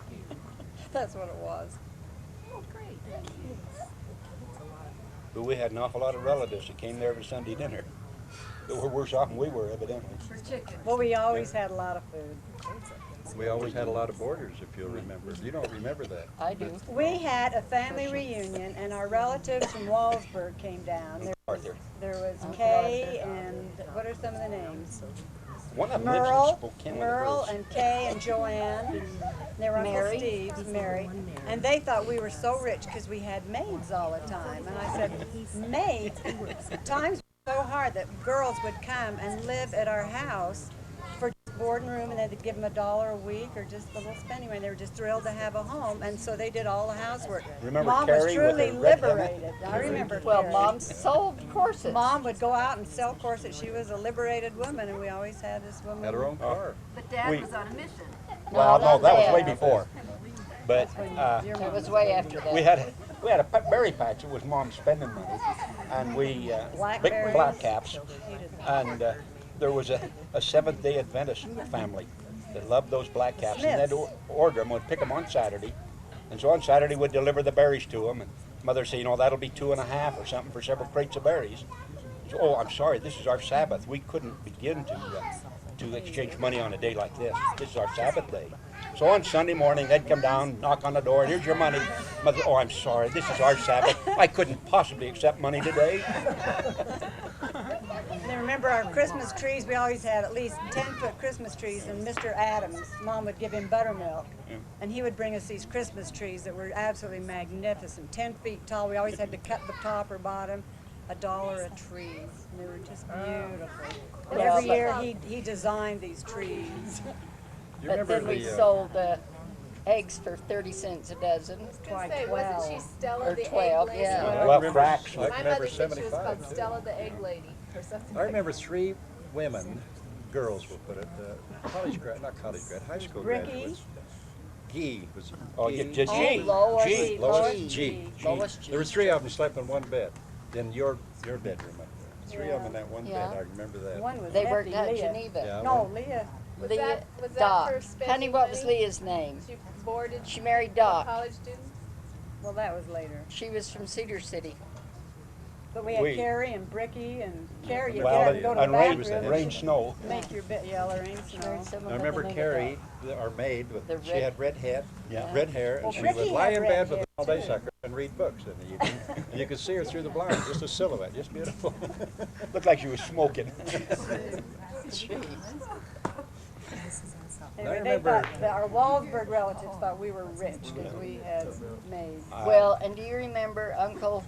[SPEAKER 3] That's what it was.
[SPEAKER 5] Oh, great.
[SPEAKER 1] But we had an awful lot of relatives that came there every Sunday dinner. That were worse off than we were, evidently.
[SPEAKER 3] Well, we always had a lot of food.
[SPEAKER 7] We always had a lot of boarders, if you'll remember. You don't remember that.
[SPEAKER 2] I do.
[SPEAKER 3] We had a family reunion, and our relatives from Wallsburg came down. There was Kay and, what are some of the names?
[SPEAKER 1] One of them lives in
[SPEAKER 3] Merle,
[SPEAKER 1] Spokane.
[SPEAKER 3] Merle and Kay and Joanne. They were Uncle
[SPEAKER 2] Mary.
[SPEAKER 3] Steve's, Mary. And they thought we were so rich because we had maids all the time. And I said, maids? Times were so hard that girls would come and live at our house for just board and room, and they'd give them $1 a week or just a little spending money. They were just thrilled to have a home, and so they did all the housework.
[SPEAKER 1] Remember
[SPEAKER 3] Mom was
[SPEAKER 1] Carrie with
[SPEAKER 3] truly
[SPEAKER 1] her red helmet?
[SPEAKER 3] liberated. I remember
[SPEAKER 2] Well,
[SPEAKER 3] Carrie.
[SPEAKER 2] Mom sold corsets.
[SPEAKER 3] Mom would go out and sell corsets. She was a liberated woman, and we always had this woman.
[SPEAKER 7] Had her own car.
[SPEAKER 9] But Dad
[SPEAKER 1] We-
[SPEAKER 9] was on a mission.
[SPEAKER 1] Well, no, that was way
[SPEAKER 2] Dad.
[SPEAKER 1] before. But
[SPEAKER 2] It was way after that.
[SPEAKER 1] we had a berry patch. It was Mom's spending money, and we big
[SPEAKER 3] Blackberries.
[SPEAKER 1] black caps, and there was a Seventh-day Adventist family that loved those black caps, and they'd order them. We'd pick them on Saturday, and so on Saturday we'd deliver the berries to them. And Mother said, that'll be 2.5 or something for several crates of berries. So, oh, I'm sorry, this is our Sabbath. We couldn't begin to exchange money on a day like this. This is our Sabbath day. So on Sunday morning, they'd come down, knock on the door, here's your money. Mother, oh, I'm sorry, this is our Sabbath. I couldn't possibly accept money today.
[SPEAKER 3] And I remember our Christmas trees, we always had at least 10-foot Christmas trees, and Mr. Adams, Mom would give him buttermilk, and he would bring us these Christmas trees that were absolutely magnificent, 10 feet tall. We always had to cut the top or bottom, $1 a tree. And they were just beautiful. And
[SPEAKER 2] Well,
[SPEAKER 3] every year he designed these trees.
[SPEAKER 7] You
[SPEAKER 2] But
[SPEAKER 7] remember
[SPEAKER 2] then we
[SPEAKER 7] the,
[SPEAKER 2] sold eggs for 30 cents a dozen.
[SPEAKER 3] Why,
[SPEAKER 9] Say,
[SPEAKER 3] 12.
[SPEAKER 9] wasn't she Stella
[SPEAKER 2] Or
[SPEAKER 9] the
[SPEAKER 2] 12,
[SPEAKER 9] egg lady?
[SPEAKER 2] yeah.
[SPEAKER 7] I
[SPEAKER 1] Well,
[SPEAKER 7] remember,
[SPEAKER 1] cracks.
[SPEAKER 7] I
[SPEAKER 9] My
[SPEAKER 7] remember
[SPEAKER 9] mother said she was
[SPEAKER 7] 75
[SPEAKER 9] called
[SPEAKER 7] too.
[SPEAKER 9] Stella the egg lady or something.
[SPEAKER 7] I remember 3 women, girls will put it, high school
[SPEAKER 3] Ricky.
[SPEAKER 7] graduates. G was
[SPEAKER 1] Oh,
[SPEAKER 7] G.
[SPEAKER 1] G.
[SPEAKER 2] Lois.
[SPEAKER 1] G.
[SPEAKER 7] Lois,
[SPEAKER 2] G.
[SPEAKER 7] G.
[SPEAKER 2] Lois G.
[SPEAKER 7] There were 3 of them slept in one bed, in your bedroom up there. 3 of them in that one
[SPEAKER 2] Yeah.
[SPEAKER 7] bed, I remember that.
[SPEAKER 3] One was
[SPEAKER 2] They
[SPEAKER 3] Effie,
[SPEAKER 2] worked out in
[SPEAKER 3] Leah.
[SPEAKER 2] Geneva.
[SPEAKER 7] Yeah,
[SPEAKER 3] No, Leah.
[SPEAKER 9] Was
[SPEAKER 2] Leah,
[SPEAKER 9] that
[SPEAKER 2] Doc.
[SPEAKER 9] for spending
[SPEAKER 2] Honey, what was
[SPEAKER 9] money?
[SPEAKER 2] Leah's name?
[SPEAKER 9] She boarded
[SPEAKER 2] She married
[SPEAKER 9] a
[SPEAKER 2] Doc.
[SPEAKER 9] college student?
[SPEAKER 3] Well, that was later.
[SPEAKER 2] She was from Cedar City.
[SPEAKER 3] But we had
[SPEAKER 1] We-
[SPEAKER 3] Carrie and Bricky and Carrie. You
[SPEAKER 1] Well,
[SPEAKER 3] get up and go to the
[SPEAKER 1] on rain,
[SPEAKER 3] bathroom.
[SPEAKER 1] rain, snow.
[SPEAKER 3] Make your bed yellow rain snow.
[SPEAKER 2] Some of
[SPEAKER 7] I
[SPEAKER 2] them
[SPEAKER 7] remember
[SPEAKER 2] never
[SPEAKER 7] Carrie, our maid,
[SPEAKER 2] The
[SPEAKER 7] she
[SPEAKER 2] red-
[SPEAKER 7] had red hair,
[SPEAKER 1] Yeah.
[SPEAKER 7] red hair,
[SPEAKER 3] Well,
[SPEAKER 7] and she
[SPEAKER 3] Ricky
[SPEAKER 7] would
[SPEAKER 3] had
[SPEAKER 7] lie in
[SPEAKER 3] red
[SPEAKER 7] bed with
[SPEAKER 3] hair,
[SPEAKER 7] an all-day
[SPEAKER 3] too.
[SPEAKER 7] sucker and read books in the evening. And you could see her through the blinds, just a silhouette, just beautiful.
[SPEAKER 1] Looked like she was smoking.
[SPEAKER 3] Anyway,
[SPEAKER 7] I
[SPEAKER 3] they
[SPEAKER 7] remember-
[SPEAKER 3] thought, our Wallsburg relatives thought we were rich because we had maids.
[SPEAKER 2] Well, and do you remember Uncle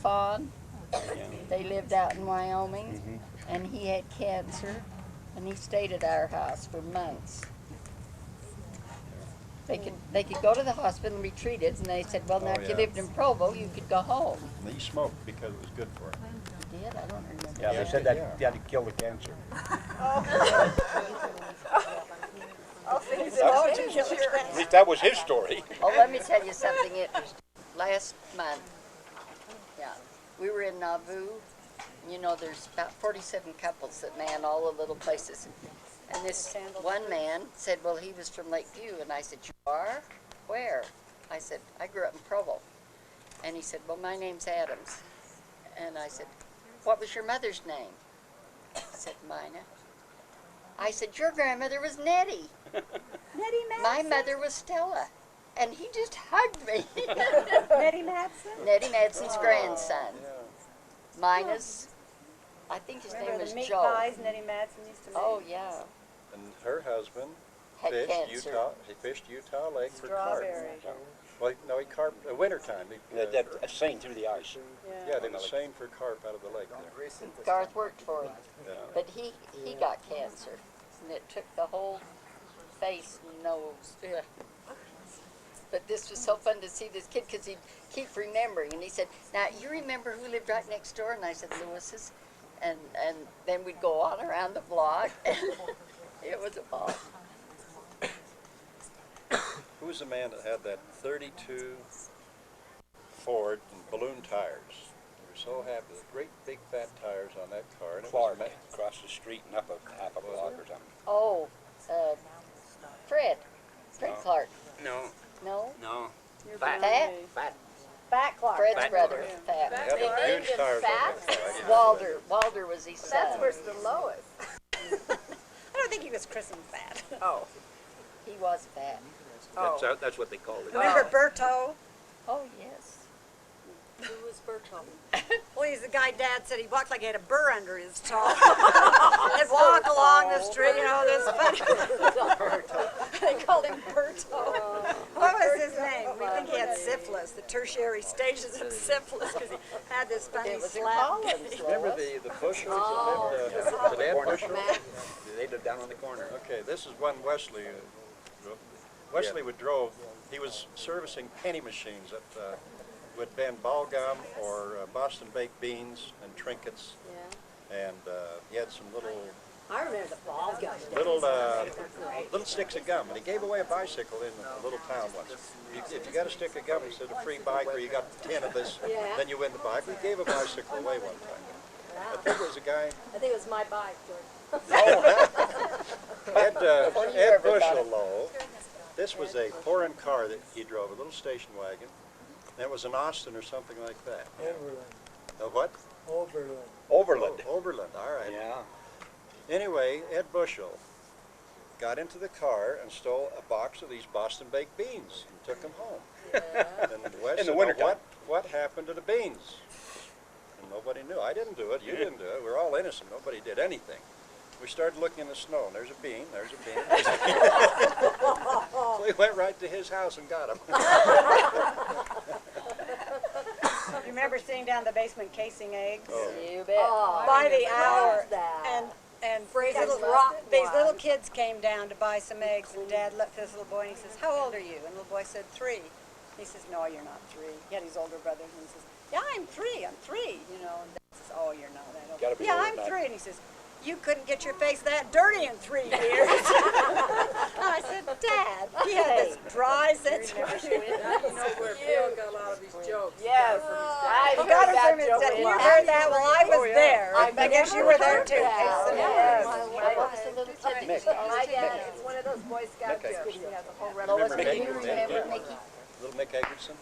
[SPEAKER 2] Fawn?
[SPEAKER 1] Yeah.
[SPEAKER 2] They lived out in Wyoming,
[SPEAKER 1] Mm-hmm.
[SPEAKER 2] and he had cancer, and he stayed at our house for months. They could go to the hospital and be treated, and they said, well, now
[SPEAKER 7] Oh,
[SPEAKER 2] if you
[SPEAKER 7] yeah.
[SPEAKER 2] lived in Provo, you could go home.
[SPEAKER 7] He smoked because it was good for him.
[SPEAKER 2] He did? I don't remember.
[SPEAKER 1] Yeah, they said
[SPEAKER 7] Yeah.
[SPEAKER 1] that you had to kill the cancer. At least that was his story.
[SPEAKER 2] Oh, let me tell you something interesting. Last month, yeah, we were in Nauvoo. You know, there's about 47 couples that man all the little places. And this one man said, well, he was from Lakeview. And I said, you are? Where? I said, I grew up in Provo. And he said, well, my name's Adams. And I said, what was your mother's name? He said, Mina. I said, your grandmother was Nettie.
[SPEAKER 3] Nettie
[SPEAKER 2] My
[SPEAKER 3] Madsen.
[SPEAKER 2] mother was Stella. And he just hugged me.
[SPEAKER 3] Nettie Madsen.
[SPEAKER 2] Nettie Madsen's grandson. Mina's, I think his name
[SPEAKER 3] Remember
[SPEAKER 2] was
[SPEAKER 3] the meat
[SPEAKER 2] Joe.
[SPEAKER 3] pies Nettie Madsen used to make?
[SPEAKER 2] Oh, yeah.
[SPEAKER 7] And her husband
[SPEAKER 2] Had
[SPEAKER 7] fished
[SPEAKER 2] cancer.
[SPEAKER 7] Utah Lake for carp.
[SPEAKER 3] Strawberry.
[SPEAKER 7] Well, no, he carp, wintertime.
[SPEAKER 1] That seine through the ice.
[SPEAKER 7] Yeah, they were seine for carp out of the lake there.
[SPEAKER 2] Garth worked for him.
[SPEAKER 7] Yeah.
[SPEAKER 2] But he got cancer. And it took the whole face and nose. Yeah. But this was so fun to see this kid because he'd keep remembering. And he said, now, you remember who lived right next door? And I said, Lewis's. And then we'd go on around the block. And it was a ball.
[SPEAKER 7] Who was the man that had that 32 Ford and balloon tires? We were so happy. The great big fat tires on that car. And it was
[SPEAKER 1] Clark, across the street and up a half a block or something.
[SPEAKER 2] Oh, Fred. Fred Clark.
[SPEAKER 1] No,
[SPEAKER 2] No?
[SPEAKER 1] no.
[SPEAKER 3] You're
[SPEAKER 2] Fat?
[SPEAKER 3] beyond me.
[SPEAKER 1] Fat.
[SPEAKER 3] Fat Clark.
[SPEAKER 2] Fred's
[SPEAKER 1] Fat
[SPEAKER 2] brother,
[SPEAKER 3] Clark.
[SPEAKER 2] Fat.
[SPEAKER 7] They had
[SPEAKER 9] They
[SPEAKER 7] those
[SPEAKER 9] named
[SPEAKER 7] huge
[SPEAKER 9] him
[SPEAKER 7] tires on
[SPEAKER 9] Fat?
[SPEAKER 7] that car.
[SPEAKER 2] Walder was his son.
[SPEAKER 9] That's worse than Lois.
[SPEAKER 3] I don't think he was christened Fat.
[SPEAKER 9] Oh.
[SPEAKER 4] He was fat.
[SPEAKER 1] That's what they called it.
[SPEAKER 3] Remember Berto?
[SPEAKER 2] Oh, yes.
[SPEAKER 4] Who was Berto?
[SPEAKER 3] Well, he's the guy Dad said he walked like he had a burr under his toe. He'd walk along the street, you know, this funny. They called him Berto. What was his name? We think he had syphilis, the tertiary stages of syphilis, because he had this funny slap.
[SPEAKER 7] Remember the Bushels that lived, the Ed Bushel?
[SPEAKER 1] They lived down on the corner.
[SPEAKER 7] Okay, this is one Wesley. Wesley would drove. He was servicing penny machines that would bend ball gum or Boston baked beans and trinkets.
[SPEAKER 4] Yeah.
[SPEAKER 7] And he had some little
[SPEAKER 4] I remember the ball gun.
[SPEAKER 7] little sticks of gum, and he gave away a bicycle in a little town once. If you got a stick of gum, he said a free bike, or you got 10 of this, then you win the bike. We gave a bicycle away one time. I think it was a guy.
[SPEAKER 4] I think it was my bike, George.
[SPEAKER 7] Ed Bushel, though. This was a foreign car that he drove, a little station wagon. And it was an Austin or something like that.
[SPEAKER 8] Overland.
[SPEAKER 7] A what?
[SPEAKER 8] Overland.
[SPEAKER 1] Overland.
[SPEAKER 7] Oh, Overland, all right.
[SPEAKER 1] Yeah.
[SPEAKER 7] Anyway, Ed Bushel got into the car and stole a box of these Boston baked beans and took them home. And Wes
[SPEAKER 1] In the
[SPEAKER 7] said,
[SPEAKER 1] wintertime.
[SPEAKER 7] What happened to the beans? And nobody knew. I didn't do it. You didn't do it. We're all innocent. Nobody did anything. We started looking in the snow, and there's a bean, there's a bean. There's a bean. So we went right to his house and got him.
[SPEAKER 3] You remember sitting down the basement casing eggs?
[SPEAKER 7] Oh.
[SPEAKER 4] You bet.
[SPEAKER 3] By the hour.
[SPEAKER 4] That.
[SPEAKER 3] And
[SPEAKER 4] loved it.
[SPEAKER 3] these little kids came down to buy some eggs, and Dad looked at this little boy and he says, "How old are you?" And the little boy said, 3. He says, "No, you're not 3." He had his older brother, and he says, "Yeah, I'm 3. I'm 3." You know, and Dad says, "Oh, you're not that old."
[SPEAKER 1] Gotta be
[SPEAKER 3] "Yeah,
[SPEAKER 1] older
[SPEAKER 3] I'm
[SPEAKER 1] than that.
[SPEAKER 3] 3." And he says, "You couldn't get your face that dirty in 3 years." And I said, "Dad, he had this dry sense of humor."
[SPEAKER 9] You know where Bill got a lot of his jokes.
[SPEAKER 4] Yes.
[SPEAKER 3] I got it from his dad. You heard that? Well, I was there. I guess you were there too.
[SPEAKER 4] Yes.
[SPEAKER 9] My dad is one of those Boy Scout jokes. He has a whole
[SPEAKER 7] Remember
[SPEAKER 9] repertoire.
[SPEAKER 7] Mickey? Little Mick Eggerson?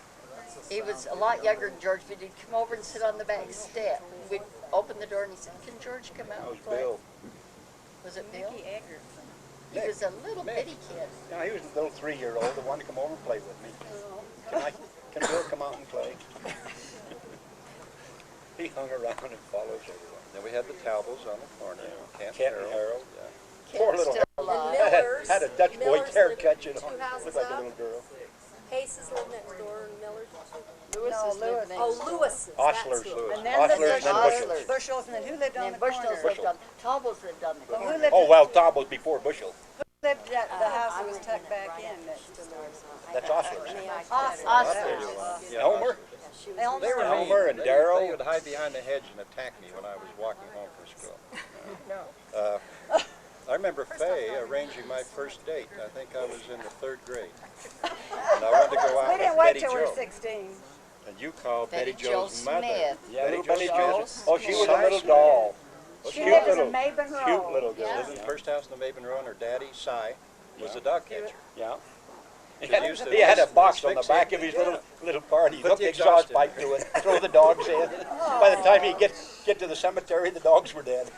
[SPEAKER 2] He was a lot younger than George, but he'd come over and sit on the back step. We'd open the door and he said, "Can George come out
[SPEAKER 1] That was
[SPEAKER 2] and play?"
[SPEAKER 1] Bill.
[SPEAKER 2] Was it Bill?
[SPEAKER 3] Mickey Eggerson.
[SPEAKER 2] He was a little bitty kid.
[SPEAKER 1] No, he was a little 3-year-old that wanted to come over and play with me. Can Bill come out and play? He hung around and followed us everywhere.
[SPEAKER 7] Then we had the Talbots on the corner. Kent
[SPEAKER 1] Kent
[SPEAKER 7] and
[SPEAKER 1] and
[SPEAKER 7] Harold.
[SPEAKER 1] Harold.
[SPEAKER 7] Yeah.
[SPEAKER 1] Poor little
[SPEAKER 2] Still
[SPEAKER 1] Harold.
[SPEAKER 2] alive.
[SPEAKER 1] Had a Dutch boy
[SPEAKER 10] Miller's
[SPEAKER 1] haircut, you
[SPEAKER 10] lived
[SPEAKER 1] know.
[SPEAKER 10] 2 houses
[SPEAKER 1] Looked like a
[SPEAKER 10] up.
[SPEAKER 1] little girl.
[SPEAKER 10] Hayes lived next door, and Miller's.
[SPEAKER 2] Lewis
[SPEAKER 3] No,
[SPEAKER 2] is lived
[SPEAKER 3] Lewis.
[SPEAKER 2] next
[SPEAKER 10] Oh,
[SPEAKER 2] door.
[SPEAKER 10] Lewis's.
[SPEAKER 1] Ostlers.
[SPEAKER 10] That's who.
[SPEAKER 3] And then
[SPEAKER 1] Ostlers
[SPEAKER 3] the
[SPEAKER 1] and then
[SPEAKER 2] Bushels.
[SPEAKER 1] Bushels.
[SPEAKER 3] Bushels, and then who lived on
[SPEAKER 2] And
[SPEAKER 3] the
[SPEAKER 2] Bushnell's
[SPEAKER 3] corner?
[SPEAKER 2] lived on, Talbot's lived on the
[SPEAKER 3] Well, who
[SPEAKER 2] corner.
[SPEAKER 3] lived
[SPEAKER 1] Oh, well, Tom was before Bushel.
[SPEAKER 3] lived at the house that was tucked back in next to Lewis?
[SPEAKER 1] That's Ostlers.
[SPEAKER 3] Ostlers.
[SPEAKER 7] Yeah,
[SPEAKER 1] Homer?
[SPEAKER 3] Elmer.
[SPEAKER 7] They were mean.
[SPEAKER 1] Elmer and
[SPEAKER 7] They
[SPEAKER 1] Darryl.
[SPEAKER 7] would hide behind the hedge and attack me when I was walking home from school. I remember Faye arranging my first date. I think I was in the 3rd grade. And I wanted to go out
[SPEAKER 3] We didn't
[SPEAKER 7] with
[SPEAKER 3] wait
[SPEAKER 7] Betty
[SPEAKER 3] till we were
[SPEAKER 7] Jo.
[SPEAKER 3] 16.
[SPEAKER 7] And you called Betty
[SPEAKER 2] Betty Jo
[SPEAKER 7] Jo's mother.
[SPEAKER 2] Smith.
[SPEAKER 1] Yeah,
[SPEAKER 7] Betty
[SPEAKER 1] little
[SPEAKER 7] Jo
[SPEAKER 1] Betty
[SPEAKER 7] Smith.
[SPEAKER 1] Jo. Oh, she was a
[SPEAKER 7] Size
[SPEAKER 1] little
[SPEAKER 7] Smith.
[SPEAKER 1] doll.
[SPEAKER 3] She
[SPEAKER 1] Cute
[SPEAKER 3] lived in
[SPEAKER 1] little-
[SPEAKER 3] Maben Road.
[SPEAKER 1] Cute little girl.
[SPEAKER 7] Lived in the first house in the Maben Row, and her daddy, Cy, was the dog catcher.
[SPEAKER 1] Yeah.
[SPEAKER 7] He
[SPEAKER 1] He
[SPEAKER 7] used to-
[SPEAKER 1] he had a box on the
[SPEAKER 7] fix
[SPEAKER 1] back
[SPEAKER 7] it.
[SPEAKER 1] of his
[SPEAKER 7] Yeah.
[SPEAKER 1] little party.
[SPEAKER 7] Put
[SPEAKER 1] Hooked
[SPEAKER 7] the
[SPEAKER 1] the exhaust
[SPEAKER 7] exhaust in.
[SPEAKER 1] pipe to it, throw the dogs in. By the time he'd get to the cemetery, the dogs were dead.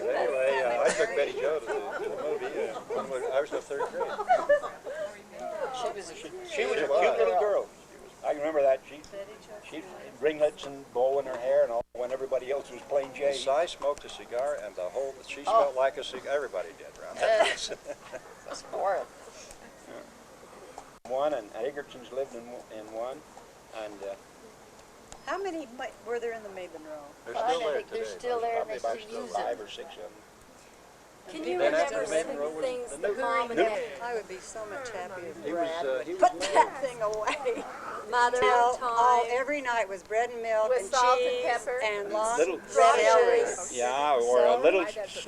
[SPEAKER 7] But anyway, I took Betty Jo to the movie. I was in the 3rd grade.
[SPEAKER 1] She was a
[SPEAKER 7] She
[SPEAKER 1] cute
[SPEAKER 7] was.
[SPEAKER 1] little girl. I remember that. She ringlets and bow in her hair and all when everybody else was playing Jay.
[SPEAKER 7] Cy smoked a cigar, and she smelled like a cigar. Everybody did around that house.
[SPEAKER 2] That's horrible.
[SPEAKER 1] One, and Egerton's lived in one, and
[SPEAKER 3] How many were there in the Maben Row?
[SPEAKER 7] They're
[SPEAKER 2] I
[SPEAKER 7] still there
[SPEAKER 2] think they're
[SPEAKER 7] today.
[SPEAKER 2] still there and
[SPEAKER 1] probably
[SPEAKER 2] they
[SPEAKER 1] about
[SPEAKER 2] still use
[SPEAKER 1] 5
[SPEAKER 2] it.
[SPEAKER 1] or 6 of them.
[SPEAKER 10] Can you
[SPEAKER 7] Then after
[SPEAKER 10] remember
[SPEAKER 7] the
[SPEAKER 10] some
[SPEAKER 7] Maiden Row was
[SPEAKER 10] things
[SPEAKER 7] the
[SPEAKER 10] that
[SPEAKER 7] new-
[SPEAKER 10] Mom and
[SPEAKER 1] New-
[SPEAKER 10] Dad,
[SPEAKER 3] I would be so much happier if
[SPEAKER 7] He
[SPEAKER 3] Brad
[SPEAKER 7] was,
[SPEAKER 3] would
[SPEAKER 7] he was
[SPEAKER 3] put
[SPEAKER 7] married.
[SPEAKER 3] that thing away.
[SPEAKER 10] Mother
[SPEAKER 3] Now,
[SPEAKER 10] time?
[SPEAKER 3] every night was bread and milk
[SPEAKER 9] With
[SPEAKER 3] and
[SPEAKER 9] salt and
[SPEAKER 3] cheese
[SPEAKER 9] pepper?
[SPEAKER 3] and long
[SPEAKER 1] Little-
[SPEAKER 3] radishes.
[SPEAKER 1] Yeah, or a
[SPEAKER 3] So-
[SPEAKER 1] little
[SPEAKER 9] I got the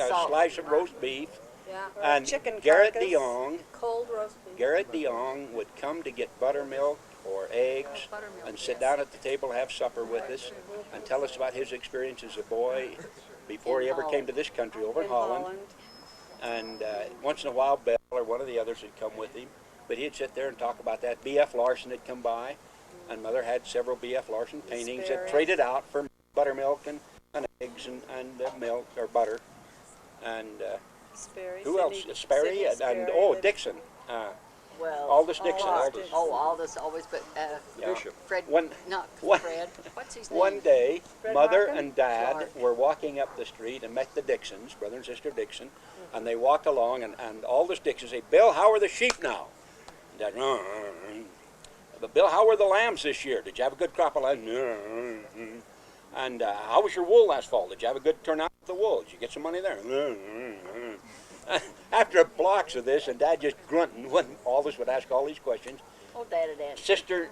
[SPEAKER 2] salt.
[SPEAKER 1] slice of roast beef.
[SPEAKER 10] Yeah.
[SPEAKER 1] And
[SPEAKER 3] chicken
[SPEAKER 1] Garrett
[SPEAKER 3] carcass.
[SPEAKER 1] DeYoung,
[SPEAKER 10] Cold roast beef.
[SPEAKER 1] Garrett DeYoung would come to get buttermilk or eggs and sit down at the table, have supper with us, and tell us about his experience as a boy before he ever came to this country over in Holland. And once in a while, Bell or one of the others would come with him. But he'd sit there and talk about that. B.F. Larson had come by, and Mother had several B.F. Larson paintings that traded out for buttermilk and eggs and milk or butter. And
[SPEAKER 3] Sperry.
[SPEAKER 11] Who else?
[SPEAKER 3] Sidney-
[SPEAKER 11] Sperry
[SPEAKER 3] Sidney
[SPEAKER 11] and
[SPEAKER 3] Sperry
[SPEAKER 11] oh,
[SPEAKER 3] lived-
[SPEAKER 11] Dixon.
[SPEAKER 9] Well,
[SPEAKER 11] Aldous Dixon.
[SPEAKER 9] Aldous. Oh, Aldous always, but
[SPEAKER 11] Yeah.
[SPEAKER 9] Fred,
[SPEAKER 11] One-
[SPEAKER 9] not
[SPEAKER 11] one-
[SPEAKER 9] Fred. What's his name?
[SPEAKER 11] One day,
[SPEAKER 3] Fred
[SPEAKER 11] Mother
[SPEAKER 3] Markham?
[SPEAKER 11] and Dad
[SPEAKER 9] Clark.
[SPEAKER 11] were walking up the street and met the Dixons, brother and sister Dixon, and they walked along, and Aldous Dixon said, Bill, how are the sheep now? And Dad, but Bill, how were the lambs this year? Did you have a good crop of lambs? And how was your wool last fall? Did you have a good turnout of the wool? Did you get some money there? After blocks of this, and Dad just grunting when Aldous would ask all these questions,
[SPEAKER 9] Oh, Dad and Aunt.
[SPEAKER 11] Sister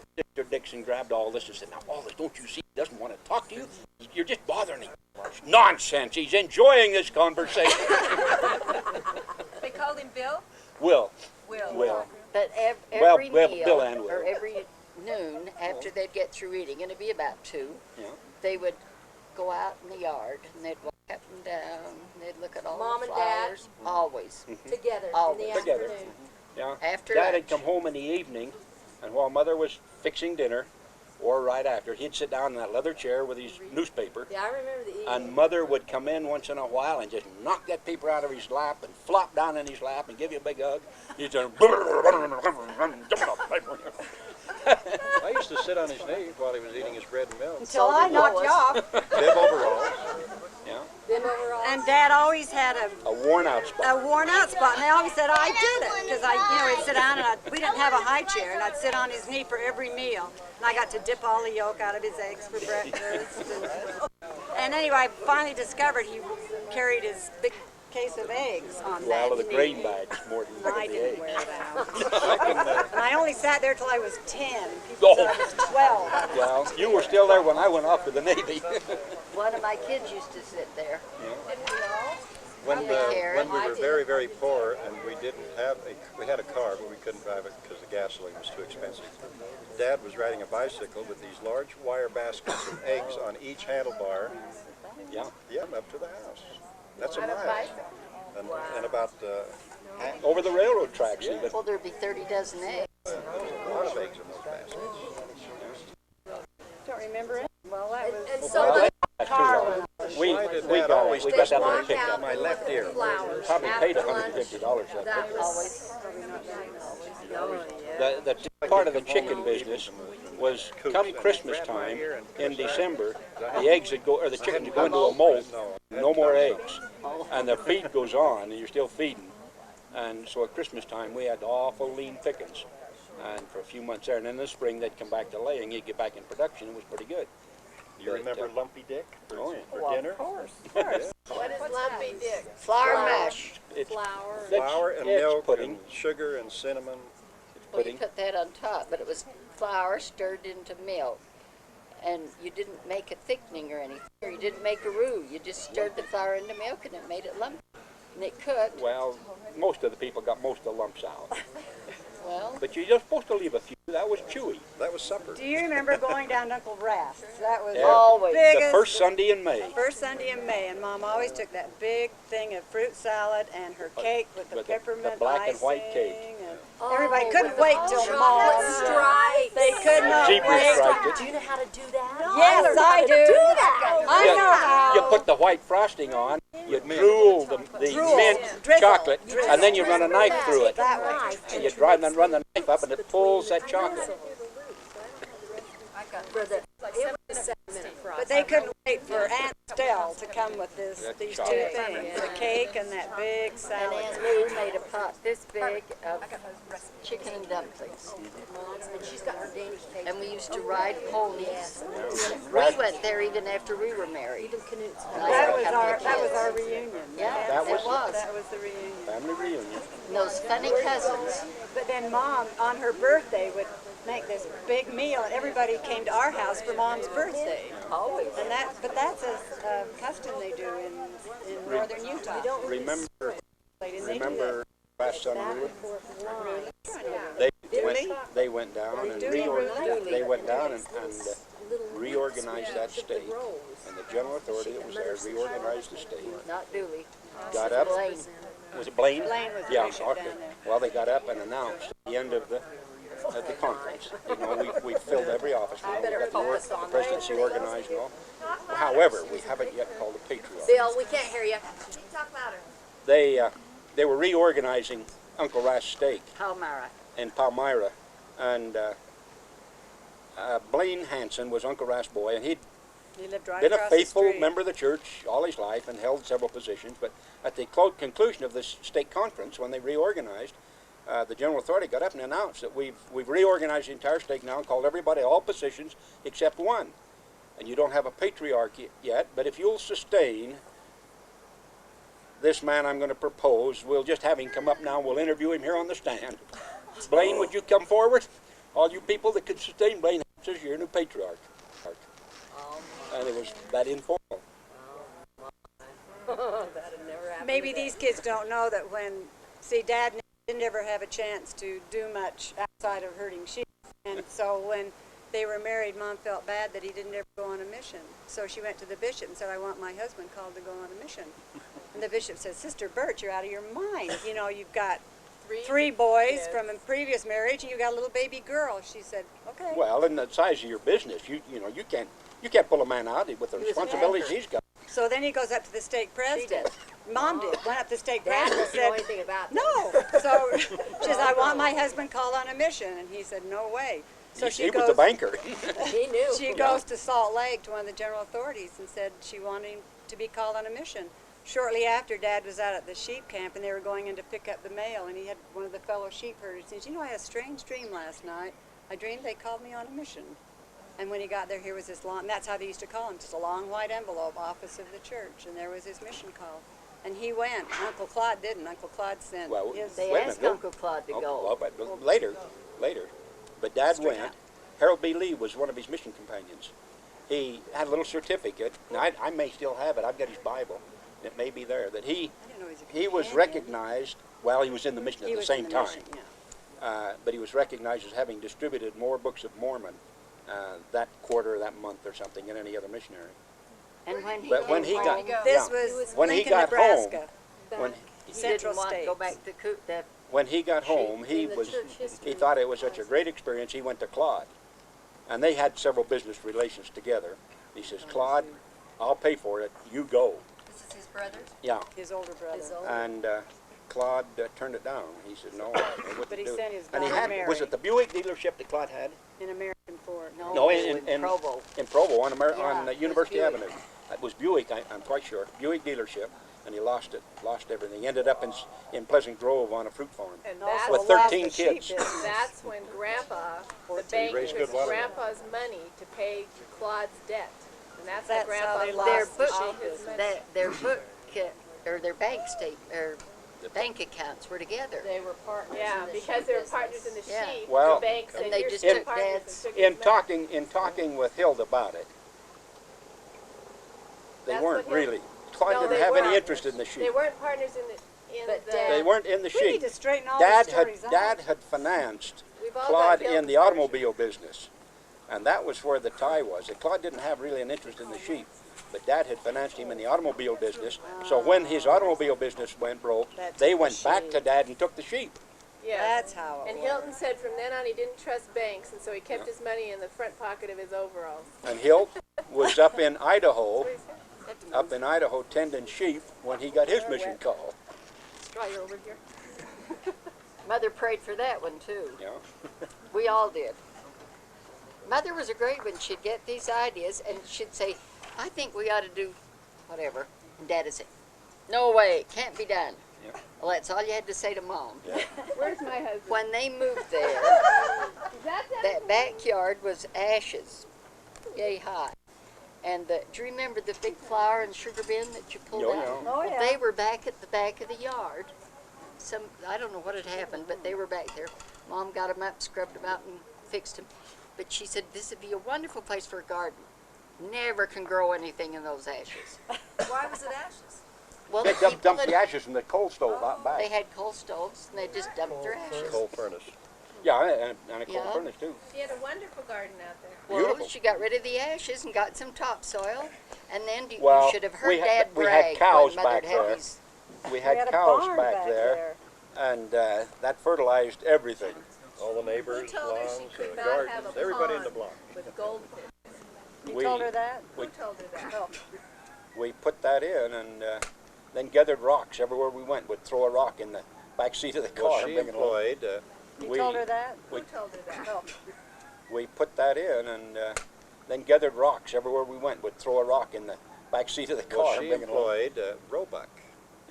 [SPEAKER 11] Dixon grabbed Aldous and said, now, Aldous, don't you see he doesn't want to talk to you? You're just bothering him. Nonsense. He's enjoying this conversation.
[SPEAKER 10] They called him Bill?
[SPEAKER 11] Will.
[SPEAKER 10] Will.
[SPEAKER 9] But
[SPEAKER 11] Well,
[SPEAKER 9] every
[SPEAKER 11] well,
[SPEAKER 9] meal,
[SPEAKER 11] Bill and Will.
[SPEAKER 9] or every noon, after they'd get through eating, and it'd be about 2,
[SPEAKER 11] Yeah.
[SPEAKER 9] they would go out in the yard, and they'd walk up and down, and they'd look at all
[SPEAKER 10] Mom
[SPEAKER 9] the
[SPEAKER 10] and Dad?
[SPEAKER 9] flowers. Always.
[SPEAKER 10] Together
[SPEAKER 9] Always.
[SPEAKER 10] in the
[SPEAKER 11] Together.
[SPEAKER 10] afternoon.
[SPEAKER 11] Yeah.
[SPEAKER 9] After
[SPEAKER 11] Dad had
[SPEAKER 9] lunch.
[SPEAKER 11] come home in the evening, and while Mother was fixing dinner, or right after, he'd sit down in that leather chair with his newspaper,
[SPEAKER 10] Yeah, I remember the evening.
[SPEAKER 11] and Mother would come in once in a while and just knock that paper out of his lap and flop down in his lap and give you a big hug. He'd say,
[SPEAKER 7] I used to sit on his knee while he was eating his bread and milk.
[SPEAKER 3] Until I
[SPEAKER 9] did
[SPEAKER 3] knocked
[SPEAKER 9] Lois.
[SPEAKER 3] you off.
[SPEAKER 7] Bib overalls.
[SPEAKER 11] yeah,
[SPEAKER 10] Them overalls.
[SPEAKER 3] And Dad always had
[SPEAKER 11] a worn out spot.
[SPEAKER 3] a worn out spot, and they always said I did it because he'd sit down and we didn't have a high chair, and I'd sit on his knee for every meal, and I got to dip all the yolk out of his eggs for breakfast. And anyway, I finally discovered he carried his big case of eggs on
[SPEAKER 11] Well,
[SPEAKER 3] that
[SPEAKER 11] of the
[SPEAKER 3] knee.
[SPEAKER 11] grain bags more than
[SPEAKER 3] I
[SPEAKER 11] the
[SPEAKER 3] didn't
[SPEAKER 11] eggs.
[SPEAKER 3] wear it out. And I only sat there till I was 10. People said I was 12.
[SPEAKER 11] Well, you were still there when I went off to the Navy.
[SPEAKER 9] One of my kids used to sit there.
[SPEAKER 7] When
[SPEAKER 9] Karen.
[SPEAKER 7] we were very, very poor and we didn't have we had a car, but we couldn't drive it because the gasoline was too expensive. Dad was riding a bicycle with these large wire baskets of eggs on each handlebar.
[SPEAKER 11] Yeah.
[SPEAKER 7] Yeah, up to the house. That's a mile. And about
[SPEAKER 11] Over the railroad tracks even.
[SPEAKER 9] Well, there'd be 30 dozen eggs.
[SPEAKER 7] a lot of eggs in those baskets.
[SPEAKER 3] Don't remember it. Well, that was.
[SPEAKER 10] And so the
[SPEAKER 11] That's too long. We got
[SPEAKER 7] always
[SPEAKER 11] we got that little
[SPEAKER 10] walk
[SPEAKER 11] pickup.
[SPEAKER 10] out
[SPEAKER 7] my left ear.
[SPEAKER 10] flowers.
[SPEAKER 11] Probably paid
[SPEAKER 10] after lunch.
[SPEAKER 11] $150 for that
[SPEAKER 10] That
[SPEAKER 11] pickup.
[SPEAKER 10] was
[SPEAKER 11] The part of the chicken business was come Christmas time in December, the eggs would go, or the chickens would go into a molt, no more eggs, and the feed goes on, and you're still feeding. And so at Christmas time we had awful lean pickings, and for a few months there, and in the spring they'd come back to laying. You'd get back in production. It was pretty good.
[SPEAKER 7] You remember Lumpy Dick
[SPEAKER 11] Oh, yeah.
[SPEAKER 7] for dinner?
[SPEAKER 10] what is lumpy dick?
[SPEAKER 9] Flour mash.
[SPEAKER 11] It's
[SPEAKER 10] Flour.
[SPEAKER 7] Flour and
[SPEAKER 11] it's
[SPEAKER 7] milk
[SPEAKER 11] pudding.
[SPEAKER 7] and sugar and cinnamon.
[SPEAKER 9] Well, you
[SPEAKER 11] pudding.
[SPEAKER 9] put that on top, but it was flour stirred into milk. And you didn't make a thickening or anything, or you didn't make a roux. You just stirred the flour into milk and it made it lumpy. And it cooked.
[SPEAKER 11] Well, most of the people got most of the lumps out,
[SPEAKER 9] Well,
[SPEAKER 11] but you're just supposed to leave a few. That was chewy.
[SPEAKER 7] That was supper.
[SPEAKER 3] Do you remember going down to Uncle Rast's? That was
[SPEAKER 11] Yeah.
[SPEAKER 9] Always.
[SPEAKER 3] the
[SPEAKER 11] The
[SPEAKER 3] biggest.
[SPEAKER 11] first Sunday in May.
[SPEAKER 3] First Sunday in May, and Mom always took that big thing of fruit salad and her cake with the
[SPEAKER 11] With the
[SPEAKER 3] peppermint
[SPEAKER 11] black and white
[SPEAKER 3] icing,
[SPEAKER 11] cake.
[SPEAKER 3] and everybody couldn't
[SPEAKER 10] with the
[SPEAKER 3] wait till
[SPEAKER 10] chocolate
[SPEAKER 3] Mom.
[SPEAKER 10] stripes.
[SPEAKER 3] They could not
[SPEAKER 11] Zebra
[SPEAKER 3] wait.
[SPEAKER 11] striped it.
[SPEAKER 10] Do you know how to do that?
[SPEAKER 3] Yes, I do. I
[SPEAKER 11] You-
[SPEAKER 3] know how.
[SPEAKER 11] You put the white frosting on, you drool the mint
[SPEAKER 3] Drizzle.
[SPEAKER 11] chocolate, and then you run a knife through it.
[SPEAKER 3] That way.
[SPEAKER 11] And you run the knife up, and it pulls that chocolate.
[SPEAKER 3] But they couldn't wait for Aunt Stell to come with these two
[SPEAKER 11] chocolate.
[SPEAKER 3] things, the cake and that big
[SPEAKER 9] and
[SPEAKER 3] salad.
[SPEAKER 9] Aunt Lou made a pot this big of chicken and dumplings.
[SPEAKER 10] And she's got her Danish cake.
[SPEAKER 9] And we used to ride ponies. We went there even after we were married.
[SPEAKER 10] Even canoes.
[SPEAKER 9] And I had a couple of
[SPEAKER 3] That was
[SPEAKER 9] kids.
[SPEAKER 3] our reunion.
[SPEAKER 9] Yeah,
[SPEAKER 11] That
[SPEAKER 9] it
[SPEAKER 11] was-
[SPEAKER 9] was.
[SPEAKER 3] That was the reunion.
[SPEAKER 11] Family reunion.
[SPEAKER 9] And those funny cousins.
[SPEAKER 3] But then Mom, on her birthday, would make this big meal, and everybody came to our house for Mom's birthday.
[SPEAKER 9] Always.
[SPEAKER 3] And that's a custom they do in northern Utah.
[SPEAKER 11] Remember,
[SPEAKER 3] Didn't they do
[SPEAKER 11] remember last son Rudy?
[SPEAKER 3] Dooley?
[SPEAKER 11] They went down and they went down and reorganized that state. And the general authority that was there reorganized the state.
[SPEAKER 9] Not Dooley.
[SPEAKER 11] Got up.
[SPEAKER 9] Blaine.
[SPEAKER 11] Was it Blaine?
[SPEAKER 3] Blaine was the
[SPEAKER 11] Yeah.
[SPEAKER 3] bishop
[SPEAKER 11] Okay.
[SPEAKER 3] down there.
[SPEAKER 11] Well, they got up and announced at the end of the conference. You know, we filled every office. We got the presidency organized and all. However, we haven't yet called a patriarch.
[SPEAKER 10] Bill, we can't hear you. Talk louder.
[SPEAKER 11] They they were reorganizing Uncle Ra's Steak
[SPEAKER 9] Palmyra.
[SPEAKER 11] in Palmyra, and Blaine Hanson was Uncle Ra's boy, and he'd
[SPEAKER 3] He lived right
[SPEAKER 11] been a
[SPEAKER 3] across the
[SPEAKER 11] faithful
[SPEAKER 3] street.
[SPEAKER 11] member of the church all his life and held several positions. But at the conclusion of this stake conference, when they reorganized, the general authority got up and announced that we've reorganized the entire stake now and called everybody all positions except one. And you don't have a patriarch yet, but if you'll sustain this man I'm going to propose, we'll just have him come up now and we'll interview him here on the stand. Blaine, would you come forward? All you people that could sustain Blaine says you're a new patriarch. And it was that informal.
[SPEAKER 3] Maybe these kids don't know that see, Dad didn't ever have a chance to do much outside of herding sheep. And so when they were married, Mom felt bad that he didn't ever go on a mission. So she went to the bishop and said, I want my husband called to go on a mission. And the bishop said, Sister Burch, you're out of your mind. You know, you've got three boys from a previous marriage, and you got a little baby girl. She said, okay.
[SPEAKER 11] Well, in the size of your business, you know, you can't pull a man out with the responsibilities he's got.
[SPEAKER 3] So then he goes up to the stake president. Mom did. Went up to the stake president and
[SPEAKER 10] Dad didn't know
[SPEAKER 3] said,
[SPEAKER 10] anything about
[SPEAKER 3] no. So she says, I want my husband called on a mission. And he said, no way. So
[SPEAKER 11] He was the banker.
[SPEAKER 10] He knew.
[SPEAKER 3] She goes to Salt Lake to one of the general authorities and said she wanted him to be called on a mission. Shortly after, Dad was out at the sheep camp, and they were going in to pick up the mail, and he had one of the fellow sheep herders. He said, you know, I had a strange dream last night. I dreamed they called me on a mission. And when he got there, here was this long, that's how they used to call him, just a long white envelope, office of the church, and there was his mission call. And he went. Uncle Claude didn't. Uncle Claude sent his...
[SPEAKER 9] They asked Uncle Claude to go.
[SPEAKER 11] But later. But Dad went. Harold B. Lee was one of his mission companions. He had a little certificate, and I may still have it. I've got his Bible. It may be there, that he was recognized, well, he was in the mission at the same time, but he was recognized as having distributed more books of Mormon that quarter, that month or something than any other missionary.
[SPEAKER 9] And when he,
[SPEAKER 11] But when he got,
[SPEAKER 3] This was
[SPEAKER 11] when he
[SPEAKER 3] Lincoln,
[SPEAKER 11] got
[SPEAKER 3] Nebraska.
[SPEAKER 11] home, when
[SPEAKER 9] he
[SPEAKER 3] Central
[SPEAKER 9] didn't want to
[SPEAKER 3] States.
[SPEAKER 9] go back to the
[SPEAKER 11] when he got home, he
[SPEAKER 9] in the
[SPEAKER 11] was,
[SPEAKER 9] church history.
[SPEAKER 11] he thought it was such a great experience, he went to Claude. And they had several business relations together. He says, Claude, I'll pay for it, you go.
[SPEAKER 10] This is his brother?
[SPEAKER 11] Yeah.
[SPEAKER 3] His older brother.
[SPEAKER 11] And Claude turned it down. He said, no, I wouldn't
[SPEAKER 3] But he
[SPEAKER 11] do
[SPEAKER 3] sent
[SPEAKER 11] it.
[SPEAKER 3] his
[SPEAKER 11] And he
[SPEAKER 3] daughter
[SPEAKER 11] had,
[SPEAKER 3] Mary.
[SPEAKER 11] was it the Buick dealership that Claude had?
[SPEAKER 3] In American Ford.
[SPEAKER 11] No, in
[SPEAKER 9] Provo.
[SPEAKER 11] In Provo, on,
[SPEAKER 9] Yeah,
[SPEAKER 11] on
[SPEAKER 9] it was
[SPEAKER 11] University
[SPEAKER 9] Buick.
[SPEAKER 11] Avenue. It was Buick, I'm quite sure. Buick dealership, and he lost it, lost everything. He ended up in Pleasant Grove on a fruit farm
[SPEAKER 12] And
[SPEAKER 11] with
[SPEAKER 12] that's,
[SPEAKER 11] 13 kids.
[SPEAKER 12] that's when Grandpa, the bank
[SPEAKER 7] raised
[SPEAKER 12] used
[SPEAKER 7] good water.
[SPEAKER 12] Grandpa's money to pay Claude's debt. And that's
[SPEAKER 3] That's
[SPEAKER 12] how
[SPEAKER 3] how
[SPEAKER 12] Grandpa
[SPEAKER 3] they
[SPEAKER 12] lost
[SPEAKER 9] Their
[SPEAKER 3] lost
[SPEAKER 9] book,
[SPEAKER 12] all his money.
[SPEAKER 9] their book, or their bank bank accounts were together.
[SPEAKER 10] They were partners
[SPEAKER 12] Yeah,
[SPEAKER 10] in the
[SPEAKER 12] because
[SPEAKER 10] sheep
[SPEAKER 12] they were
[SPEAKER 10] business.
[SPEAKER 12] partners in the
[SPEAKER 9] Yeah.
[SPEAKER 12] sheep,
[SPEAKER 11] Well,
[SPEAKER 12] the bank
[SPEAKER 9] and
[SPEAKER 12] said,
[SPEAKER 9] they
[SPEAKER 12] "You're
[SPEAKER 9] just
[SPEAKER 12] still
[SPEAKER 9] took
[SPEAKER 12] partners,"
[SPEAKER 9] Dad's-
[SPEAKER 12] and took his money.
[SPEAKER 11] In talking with Hilda about it, they
[SPEAKER 12] That's
[SPEAKER 11] weren't
[SPEAKER 12] what Hilda-
[SPEAKER 11] really. Claude
[SPEAKER 12] No,
[SPEAKER 11] didn't
[SPEAKER 12] they
[SPEAKER 11] have any
[SPEAKER 12] weren't.
[SPEAKER 11] interest in the sheep.
[SPEAKER 12] They weren't partners in
[SPEAKER 10] But
[SPEAKER 12] the...
[SPEAKER 10] Dad-
[SPEAKER 11] They weren't in the
[SPEAKER 3] We need
[SPEAKER 11] sheep.
[SPEAKER 3] to straighten all
[SPEAKER 11] Dad
[SPEAKER 3] these stories out.
[SPEAKER 11] Dad had financed
[SPEAKER 12] We've all
[SPEAKER 11] Claude
[SPEAKER 12] got
[SPEAKER 11] in the
[SPEAKER 12] Hilda's
[SPEAKER 11] automobile business, and that was where the tie was. That Claude didn't have really an interest in the sheep, but Dad had financed him in the automobile business. So when his automobile business went broke,
[SPEAKER 3] That's
[SPEAKER 11] they
[SPEAKER 3] the
[SPEAKER 11] went back
[SPEAKER 3] sheep.
[SPEAKER 11] to Dad and took the sheep.
[SPEAKER 12] Yeah.
[SPEAKER 3] That's how it
[SPEAKER 12] And
[SPEAKER 3] was.
[SPEAKER 12] Hilton said from then on he didn't trust banks, and so he kept his money in the front pocket of his overalls.
[SPEAKER 11] And Hilt was up in Idaho, tending sheep when he got his mission call.
[SPEAKER 12] Straw, you're over here.
[SPEAKER 9] Mother prayed for that one too.
[SPEAKER 11] You know?
[SPEAKER 9] We all did. Mother was a great one. She'd get these ideas and she'd say, I think we ought to do whatever. And Dad would say, no way, it can't be done.
[SPEAKER 11] Yeah.
[SPEAKER 9] Well, that's all you had to say to Mom.
[SPEAKER 11] Yeah.
[SPEAKER 12] Where's my husband?
[SPEAKER 9] When they moved there, that backyard was ashes, yay high. And do you remember the big flour and sugar bin that you pulled
[SPEAKER 11] Oh,
[SPEAKER 9] out?
[SPEAKER 11] yeah.
[SPEAKER 3] Oh,
[SPEAKER 9] Well,
[SPEAKER 3] yeah.
[SPEAKER 9] they were back at the back of the yard. I don't know what had happened, but they were back there. Mom got them up, scrubbed them out, and fixed them. But she said, this would be a wonderful place for a garden. Never can grow anything in those ashes.
[SPEAKER 10] Why was it ashes?
[SPEAKER 9] Well,
[SPEAKER 11] They
[SPEAKER 9] the
[SPEAKER 11] dumped
[SPEAKER 9] people
[SPEAKER 11] the ashes from the coal stove out back.
[SPEAKER 9] they had coal stoves, and they just dumped their ashes.
[SPEAKER 7] Coal furnace.
[SPEAKER 11] Yeah, and a coal
[SPEAKER 9] Yeah.
[SPEAKER 11] furnace too.
[SPEAKER 12] He had a wonderful garden out there.
[SPEAKER 9] Well,
[SPEAKER 11] Beautiful.
[SPEAKER 9] she got rid of the ashes and got some topsoil, and then you
[SPEAKER 11] Well,
[SPEAKER 9] should have heard
[SPEAKER 11] we had-
[SPEAKER 9] Dad
[SPEAKER 11] we had
[SPEAKER 9] brag
[SPEAKER 11] cows
[SPEAKER 9] when Mother'd
[SPEAKER 11] back
[SPEAKER 9] have
[SPEAKER 11] there.
[SPEAKER 9] these.
[SPEAKER 11] We had
[SPEAKER 3] a
[SPEAKER 11] cows
[SPEAKER 3] barn
[SPEAKER 11] back
[SPEAKER 3] back
[SPEAKER 11] there, and that fertilized everything.
[SPEAKER 7] All the neighbors,
[SPEAKER 12] Who told her she
[SPEAKER 7] lawns,
[SPEAKER 12] could not
[SPEAKER 7] gardens,
[SPEAKER 12] have a
[SPEAKER 7] everybody in the
[SPEAKER 12] pond
[SPEAKER 7] block.
[SPEAKER 12] with goldfish?
[SPEAKER 3] You
[SPEAKER 11] We-
[SPEAKER 3] told her that?
[SPEAKER 12] Who told her that?
[SPEAKER 3] Oh.
[SPEAKER 11] We put that in, and then gathered rocks everywhere we went. Would throw a rock in the back seat of the car.
[SPEAKER 7] Well, she
[SPEAKER 11] bring it home.
[SPEAKER 7] employed,
[SPEAKER 3] You told her that?
[SPEAKER 11] We,
[SPEAKER 12] Who told her that? Oh.
[SPEAKER 11] we put that in, and then gathered rocks everywhere we went. Would throw a rock in the back seat of the car.
[SPEAKER 7] well, she
[SPEAKER 11] bring it home.
[SPEAKER 7] employed Roebuck,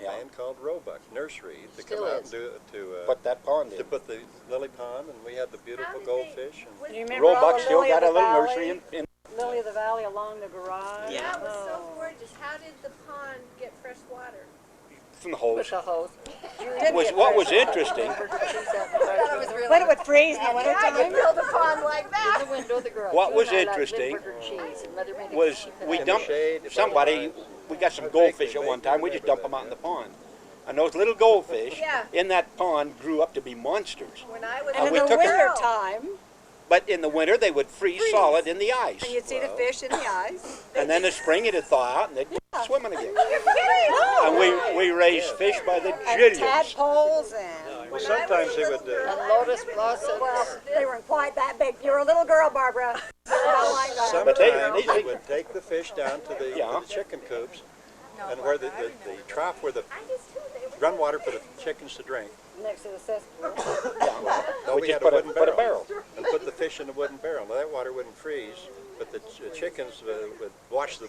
[SPEAKER 11] Yeah.
[SPEAKER 7] a man called Roebuck Nursery, to
[SPEAKER 9] Still
[SPEAKER 7] come out
[SPEAKER 9] is.
[SPEAKER 7] and
[SPEAKER 11] Put that pond in.
[SPEAKER 7] to put the lily pond, and we had the beautiful
[SPEAKER 12] did
[SPEAKER 7] goldfish. And
[SPEAKER 3] You remember all
[SPEAKER 11] Roebuck
[SPEAKER 3] the
[SPEAKER 11] still
[SPEAKER 3] lily
[SPEAKER 11] got
[SPEAKER 3] of
[SPEAKER 11] a
[SPEAKER 3] the
[SPEAKER 11] little
[SPEAKER 3] valley?
[SPEAKER 11] nursery in
[SPEAKER 3] Lily of the Valley along the garage.
[SPEAKER 12] That was so
[SPEAKER 3] Oh.
[SPEAKER 12] gorgeous. How did the pond get fresh water?
[SPEAKER 11] from the hose.
[SPEAKER 9] With the hose.
[SPEAKER 11] What was interesting,
[SPEAKER 3] When it would freeze in the wintertime.
[SPEAKER 12] Build a pond like that.
[SPEAKER 9] In the window of the garage.
[SPEAKER 11] What
[SPEAKER 9] You
[SPEAKER 11] was
[SPEAKER 9] and I like
[SPEAKER 11] interesting
[SPEAKER 9] Limburger cheese, and Mother made a
[SPEAKER 11] was
[SPEAKER 9] cheap and
[SPEAKER 11] we
[SPEAKER 9] I-
[SPEAKER 7] In the
[SPEAKER 11] dumped
[SPEAKER 7] shade, by the
[SPEAKER 11] somebody,
[SPEAKER 7] pines.
[SPEAKER 11] we got some
[SPEAKER 7] I
[SPEAKER 11] goldfish
[SPEAKER 7] vaguely
[SPEAKER 11] at one time, we just dumped them
[SPEAKER 7] remember
[SPEAKER 11] out in the pond. And those little goldfish
[SPEAKER 12] Yeah.
[SPEAKER 11] in that pond grew up to be monsters.
[SPEAKER 12] When I was
[SPEAKER 3] And
[SPEAKER 11] we
[SPEAKER 3] in the
[SPEAKER 11] took it-
[SPEAKER 3] winter time,
[SPEAKER 11] But in the winter, they would freeze solid in the ice.
[SPEAKER 3] and you'd see the fish in the ice.
[SPEAKER 11] And then in the spring, it'd thaw out and they'd go swimming again. And we raised fish by the
[SPEAKER 3] And
[SPEAKER 11] jillions.
[SPEAKER 3] tadpoles and,
[SPEAKER 7] Well, sometimes they would.
[SPEAKER 9] And lotus blossoms.
[SPEAKER 3] well, they weren't quite that big. You were a little girl, Barbara. About like that.
[SPEAKER 11] But they-
[SPEAKER 7] Sometimes
[SPEAKER 11] they-
[SPEAKER 7] they would take the fish down to the,
[SPEAKER 11] Yeah.
[SPEAKER 7] to the chicken coops, and where the trough where the run water for the chickens to drink.
[SPEAKER 3] Next to the cesspool.
[SPEAKER 7] No,
[SPEAKER 11] We
[SPEAKER 7] we
[SPEAKER 11] just
[SPEAKER 7] had a
[SPEAKER 11] put
[SPEAKER 7] wooden
[SPEAKER 11] a
[SPEAKER 7] barrel,
[SPEAKER 11] barrel.
[SPEAKER 7] and put the fish in a wooden barrel. Now that water wouldn't freeze, but the chickens would wash the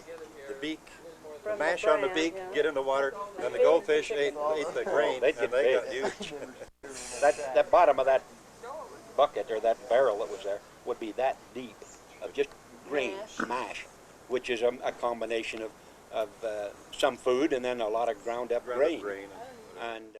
[SPEAKER 7] beak, the
[SPEAKER 3] From the
[SPEAKER 7] mash on the
[SPEAKER 3] bran,
[SPEAKER 7] beak,
[SPEAKER 3] yeah.
[SPEAKER 7] get in the water, and the goldfish ate the grain,
[SPEAKER 11] they'd
[SPEAKER 7] and
[SPEAKER 11] get
[SPEAKER 7] they
[SPEAKER 11] big.
[SPEAKER 7] got huge.
[SPEAKER 11] That bottom of that bucket or that barrel that was there would be that deep of just grain, mash, which is a combination of some food and then a lot of ground up
[SPEAKER 7] Ground up
[SPEAKER 11] grain.
[SPEAKER 7] grain.
[SPEAKER 11] And